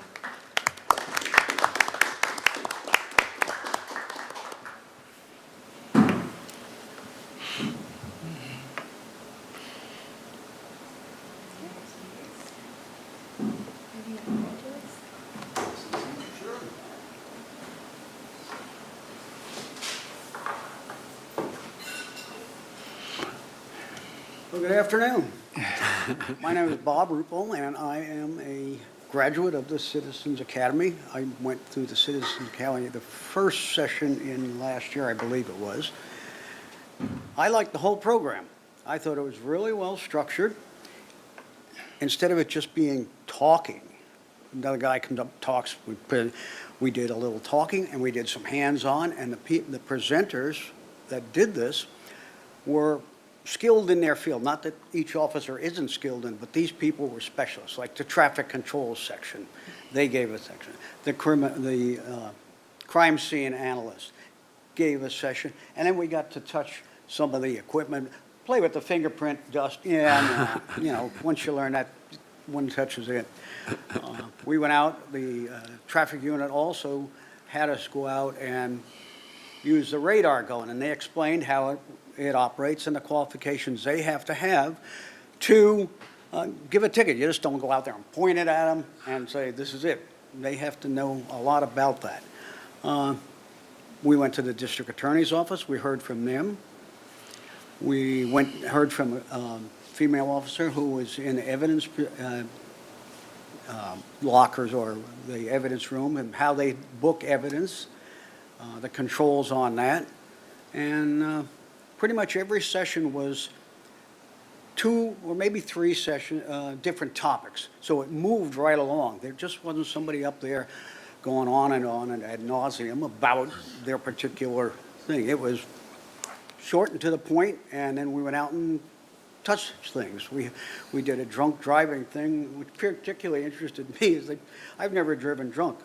Well, good afternoon. My name is Bob Rupel, and I am a graduate of the Citizens Academy. I went through the Citizens Academy the first session in last year, I believe it was. I liked the whole program. I thought it was really well structured. Instead of it just being talking, another guy comes up, talks, we did a little talking, and we did some hands-on, and the presenters that did this were skilled in their field. Not that each officer isn't skilled in, but these people were specialists, like the traffic control section. They gave a section. The crime scene analyst gave a session, and then we got to touch some of the equipment, play with the fingerprint dust. Once you learn that, one touch is it. We went out, the traffic unit also had us go out and use the radar gun, and they explained how it operates and the qualifications they have to have to give a ticket. You just don't go out there and point it at them and say, this is it. They have to know a lot about that. We went to the district attorney's office. We heard from them. We heard from a female officer who was in evidence lockers or the evidence room and how they book evidence, the controls on that. And pretty much every session was 2 or maybe 3 different topics. So it moved right along. There just wasn't somebody up there going on and ad nauseum about their particular thing. It was short and to the point, and then we went out and touched things. We did a drunk driving thing, which particularly interested me. Is that I've never driven drunk.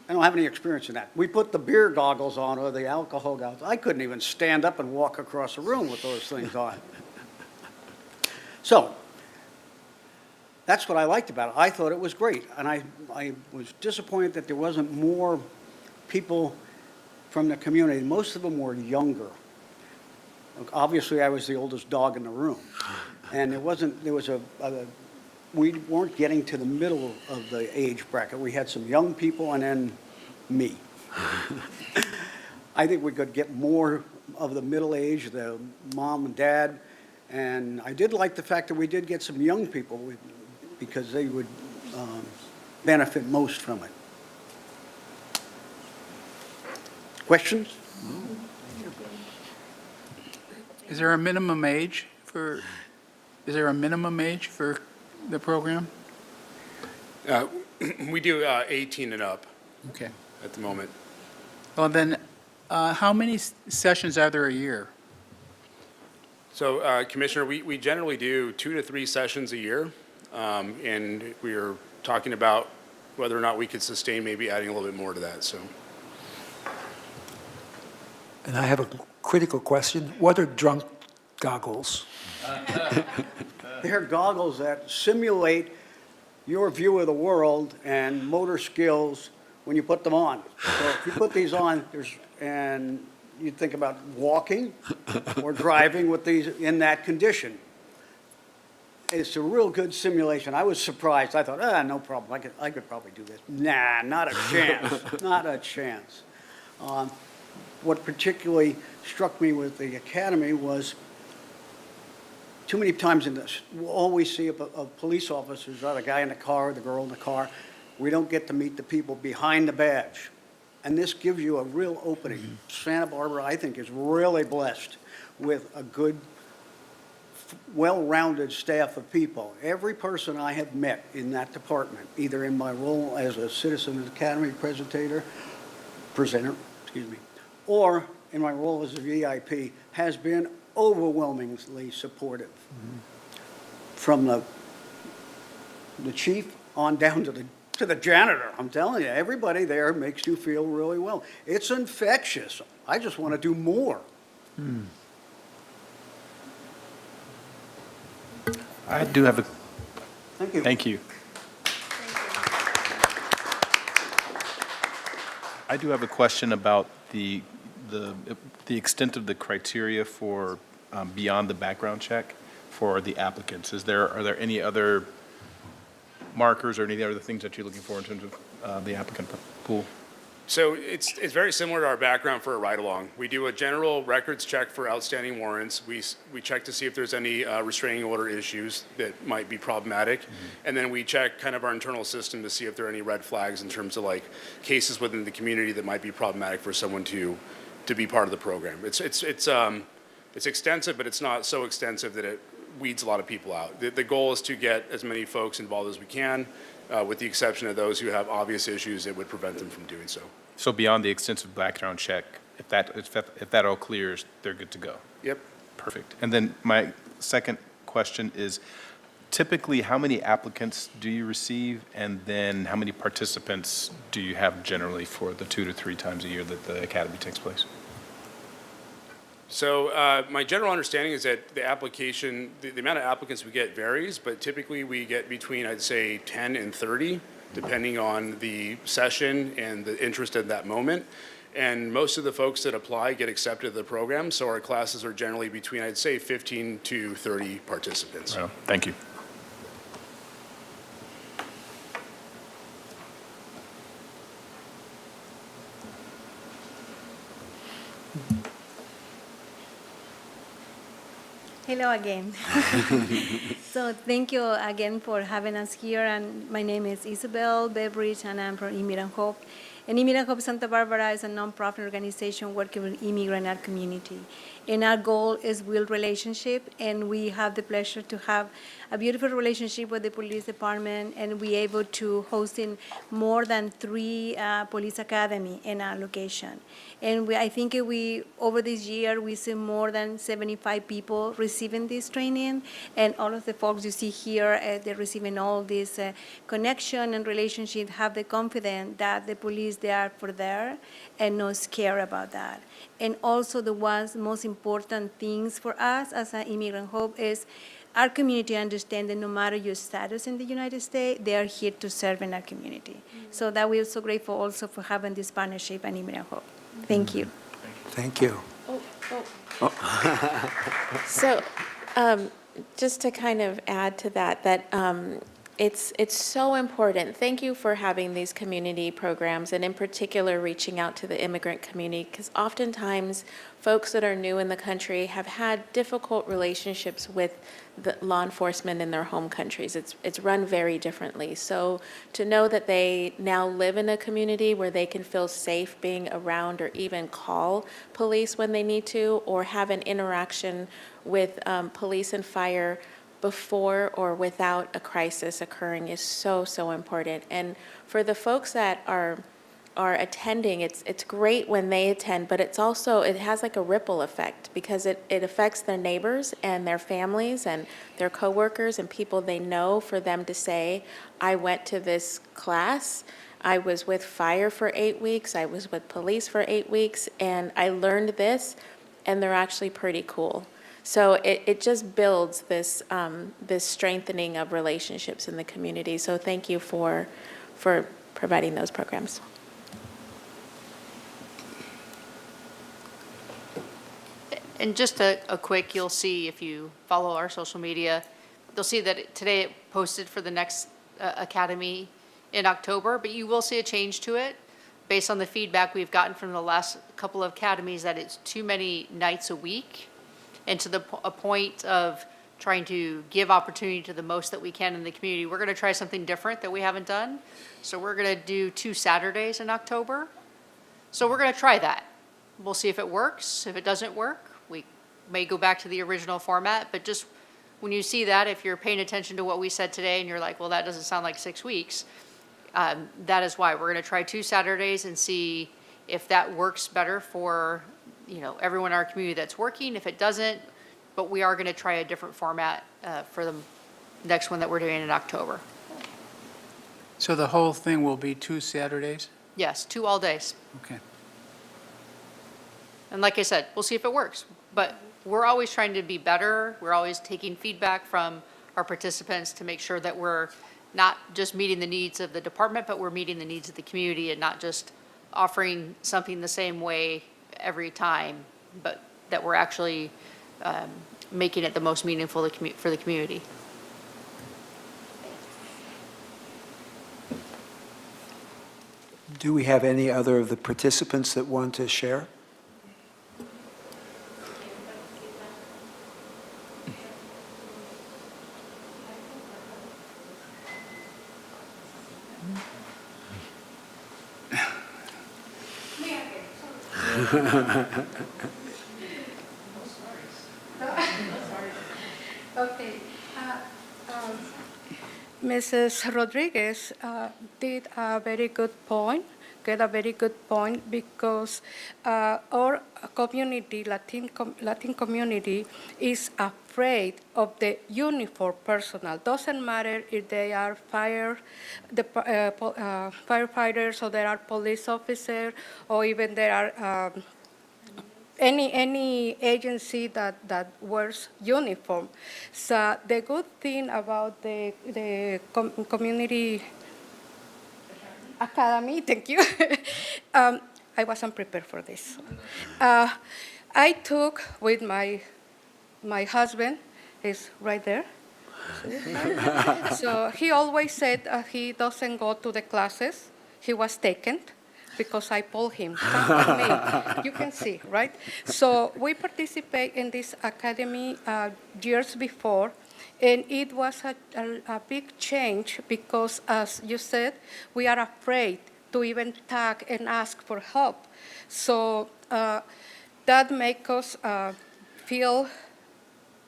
I don't have any experience in that. We put the beer goggles on or the alcohol goggles. I couldn't even stand up and walk across the room with those things on. So that's what I liked about it. I thought it was great, and I was disappointed that there wasn't more people from the community. Most of them were younger. Obviously, I was the oldest dog in the room, and we weren't getting to the middle of the age bracket. We had some young people and then me. I think we could get more of the middle age, the mom and dad, and I did like the fact that we did get some young people because they would benefit most from it. Questions? Is there a minimum age for the program? We do 18 and up Okay. at the moment. Well, then, how many sessions are there a year? So, Commissioner, we generally do 2 to 3 sessions a year, and we are talking about whether or not we could sustain maybe adding a little bit more to that, so. And I have a critical question. What are drunk goggles? They're goggles that simulate your view of the world and motor skills when you put them on. So if you put these on, and you think about walking or driving with these in that condition. It's a real good simulation. I was surprised. I thought, no problem. I could probably do this. Nah, not a chance. Not a chance. What particularly struck me with the academy was too many times in this, all we see of police officers are the guy in the car, the girl in the car. We don't get to meet the people behind the badge. And this gives you a real opening. Santa Barbara, I think, is really blessed with a good, well-rounded staff of people. Every person I have met in that department, either in my role as a Citizens Academy presenter, or in my role as a VIP, has been overwhelmingly supportive. From the chief on down to the janitor. I'm telling you, everybody there makes you feel really well. It's infectious. I just want to do more. I do have a. Thank you. Thank you. I do have a question about the extent of the criteria for beyond the background check for the applicants. Are there any other markers or any other things that you're looking for in terms of the applicant pool? So it's very similar to our background for a ride-along. We do a general records check for outstanding warrants. We check to see if there's any restraining order issues that might be problematic. And then we check kind of our internal system to see if there are any red flags in terms of like cases within the community that might be problematic for someone to be part of the program. It's extensive, but it's not so extensive that it weeds a lot of people out. The goal is to get as many folks involved as we can, with the exception of those who have obvious issues that would prevent them from doing so. So beyond the extensive background check, if that all clears, they're good to go? Yep. Perfect. And then my second question is, typically, how many applicants do you receive, and then how many participants do you have generally for the 2 to 3 times a year that the academy takes place? So my general understanding is that the amount of applicants we get varies, but typically we get between, I'd say, 10 and 30, depending on the session and the interest at that moment. And most of the folks that apply get accepted to the program, so our classes are generally between, I'd say, 15 to 30 participants. Oh, thank you. Hello again. So thank you again for having us here. And my name is Isabel Beveridge, and I'm from Immigrant Hope. And Immigrant Hope Santa Barbara is a nonprofit organization working with immigrant art community. And our goal is build relationship, and we have the pleasure to have a beautiful relationship with the police department, and we able to hosting more than 3 police academy in our location. And I think we over this year we see more than 75 people receiving this training, and all of the folks you see here, they're receiving all this connection and relationship, have the confidence that the police they are for there and no scare about that. And also the most important things for us as an immigrant hope is our community understand that no matter your status in the United States, they are here to serve in our community. So that we're so grateful also for having this partnership and Immigrant Hope. Thank you. Thank you. So, just to kind of add to that, it's so important. Thank you for having these community programs, and in particular, reaching out to the immigrant community, because oftentimes, folks that are new in the country have had difficult relationships with the law enforcement in their home countries. It's run very differently. So to know that they now live in a community where they can feel safe being around or even call police when they need to, or have an interaction with police and fire before or without a crisis occurring is so, so important. And for the folks that are attending, it's great when they attend, but it has like a ripple effect, because it affects their neighbors and their families and their coworkers and people they know, for them to say, I went to this class, I was with fire for 8 weeks, I was with police for 8 weeks, and I learned this, and they're actually pretty cool. So it just builds this strengthening of relationships in the community. So thank you for providing those programs. And just a quick, you'll see if you follow our social media, you'll see that today it posted for the next academy in October, but you will see a change to it based on the feedback we've gotten from the last couple of academies, that it's too many nights a week, and to a point of trying to give opportunity to the most that we can in the community. We're going to try something different that we haven't done. So we're going to do 2 Saturdays in October. So we're going to try that. We'll see if it works. If it doesn't work, we may go back to the original format. But just when you see that, if you're paying attention to what we said today and you're like, well, that doesn't sound like 6 weeks, that is why. We're going to try 2 Saturdays and see if that works better for everyone in our community that's working. If it doesn't, but we are going to try a different format for the next one that we're doing in October. So the whole thing will be 2 Saturdays? Yes, 2 all days. Okay. And like I said, we'll see if it works. But we're always trying to be better. We're always taking feedback from our participants to make sure that we're not just meeting the needs of the department, but we're meeting the needs of the community, and not just offering something the same way every time, but that we're actually making it the most meaningful for the community. Do we have any other of the participants that want to share? Okay. Mrs. Rodriguez did a very good point, because our community, Latin community, is afraid of the uniform personnel. Doesn't matter if they are firefighters, or they are police officers, or even there are any agency that wears uniform. So the good thing about the community academy, thank you. I wasn't prepared for this. I took with my husband, is right there. So he always said he doesn't go to the classes. He was taken, because I pulled him. Come with me. You can see, right? So we participate in this academy years before, and it was a big change, because, as you said, we are afraid to even tag and ask for help. So that makes us feel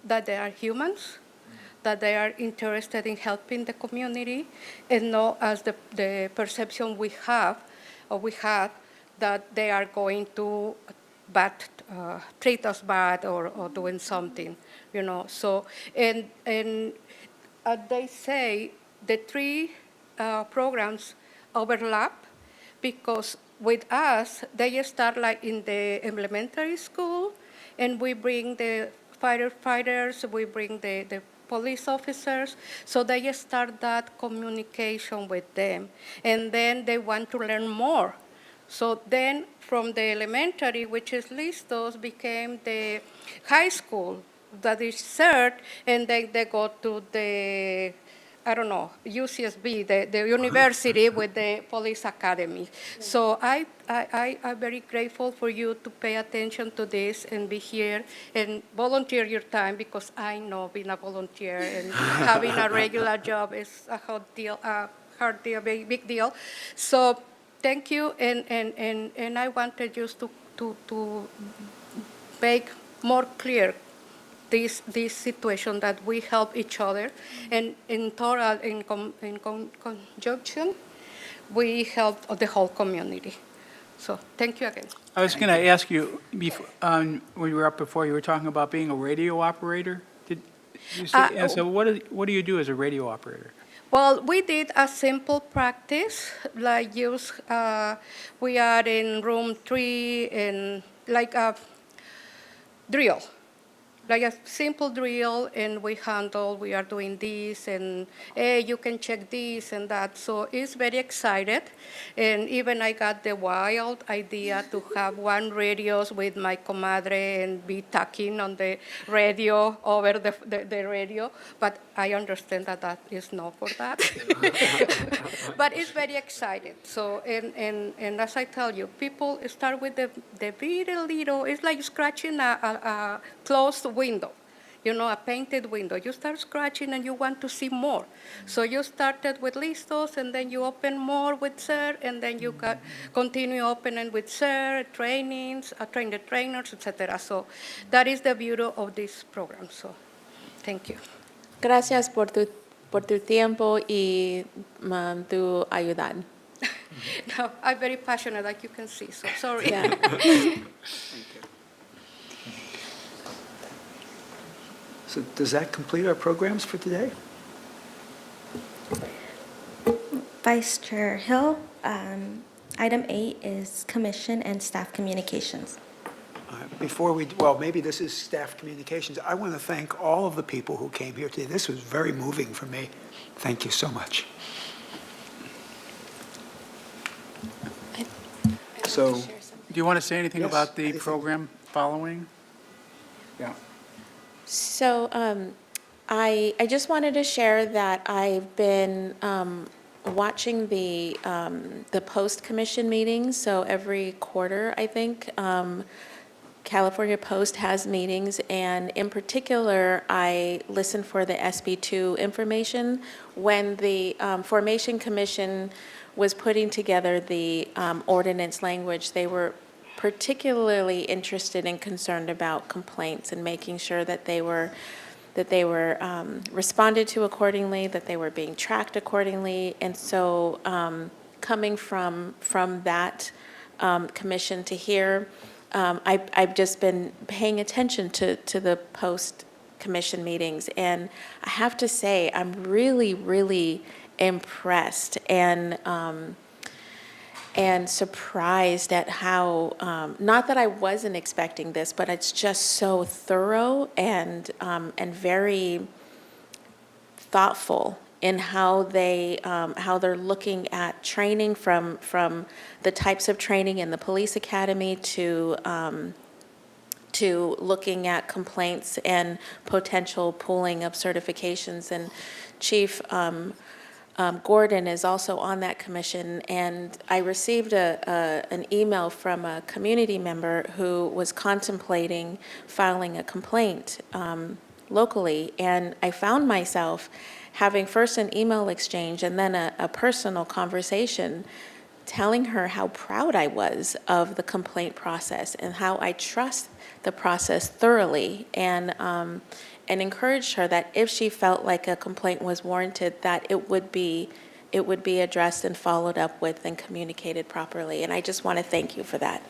that they are humans, that they are interested in helping the community, and not as the perception we have, or we had, that they are going to treat us bad or doing something, you know. So, and they say the three programs overlap, because with us, they start like in the elementary school, and we bring the firefighters, we bring the police officers, so they start that communication with them. And then they want to learn more. So then from the elementary, which is Listos, became the high school that is CERT, and then they go to the, I don't know, UCSB, the university with the police academy. So I'm very grateful for you to pay attention to this and be here and volunteer your time, because I know being a volunteer and having a regular job is a hard deal, big deal. So thank you, and I wanted just to make more clear this situation, that we help each other, and in total, in conjunction, we help the whole community. So thank you again. I was going to ask you, when you were up before, you were talking about being a radio operator. Did you say, and so what do you do as a radio operator? Well, we did a simple practice, like we are in room 3, and like a drill. Like a simple drill, and we are doing this, and hey, you can check this and that. So it's very excited. And even I got the wild idea to have one radios with my comadre and be talking on the radio, over the radio. But I understand that is not for that. But it's very excited. So, and as I tell you, people start with the very little, it's like scratching a closed window, you know, a painted window. You start scratching and you want to see more. So you started with Listos, and then you open more with SER, and then you continue opening with SER, trainings, train the trainers, etc. So that is the beauty of this program. So thank you. Gracias por tu tiempo y tu ayudar. No, I'm very passionate, like you can see, so sorry. Yeah. So does that complete our programs for today? Vice Chair Hill, item 8 is commission and staff communications. Before maybe this is staff communications. I want to thank all of the people who came here today. This was very moving for me. Thank you so much. So, Do you want to say anything Yes, about the anything. program following? yeah. So I just wanted to share that I've been watching the post-commission meetings. So every quarter, I think, California Post has meetings, and in particular, I listen for the SB2 information. When the Formation Commission was putting together the ordinance language, they were particularly interested and concerned about complaints and making sure that they were responded to accordingly, that they were being tracked accordingly. And so coming from that commission to here, I've just been paying attention to the post-commission meetings. And I have to say, I'm really, really impressed and surprised at how, not that I wasn't expecting this, but it's just so thorough and very thoughtful in how they're looking at training from the types of training in the police academy to looking at complaints and potential pooling of certifications. And Chief Gordon is also on that commission, and I received an email from a community member who was contemplating filing a complaint locally, and I found myself having first an email exchange and then a personal conversation telling her how proud I was of the complaint process and how I trust the process thoroughly. And and encouraged her that if she felt like a complaint was warranted, that it would be addressed and followed up with and communicated properly. And I just want to thank you for that.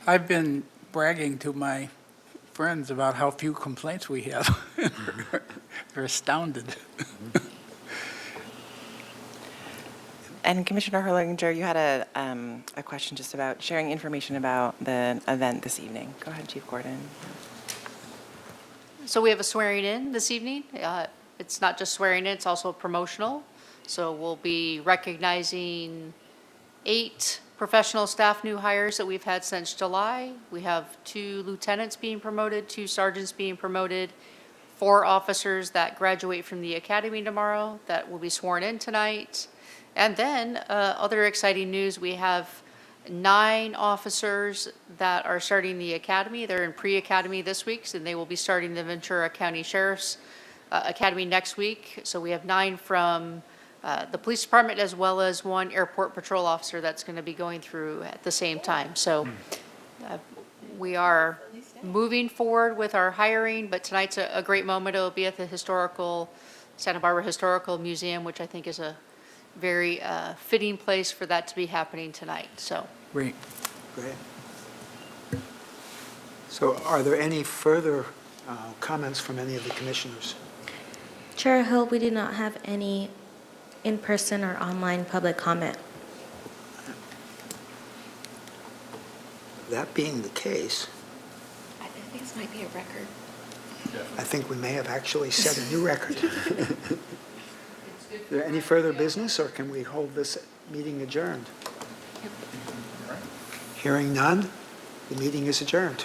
I've been bragging to my friends about how few complaints we have. They're astounded. And Commissioner Herlinger, you had a question just about sharing information about the event this evening. Go ahead, Chief Gordon. So we have a swearing in this evening. It's not just swearing in, it's also promotional. So we'll be recognizing 8 professional staff new hires that we've had since July. We have 2 lieutenants being promoted, 2 sergeants being promoted, 4 officers that graduate from the academy tomorrow that will be sworn in tonight. And then other exciting news, we have 9 officers that are starting the academy. They're in pre-academy this week, and they will be starting the Ventura County Sheriff's Academy next week. So we have 9 from the police department, as well as 1 airport patrol officer that's going to be going through at the same time. So we are moving forward with our hiring, but tonight's a great moment. It'll be at the Santa Barbara Historical Museum, which I think is a very fitting place for that to be happening tonight. So Great. Great. So are there any further comments from any of the commissioners? Chair Hill, we do not have any in-person or online public comment. That being the case, I think this might be a record. I think we may have actually set a new record. Is there any further business, or can we hold this meeting adjourned? Hearing none, the meeting is adjourned.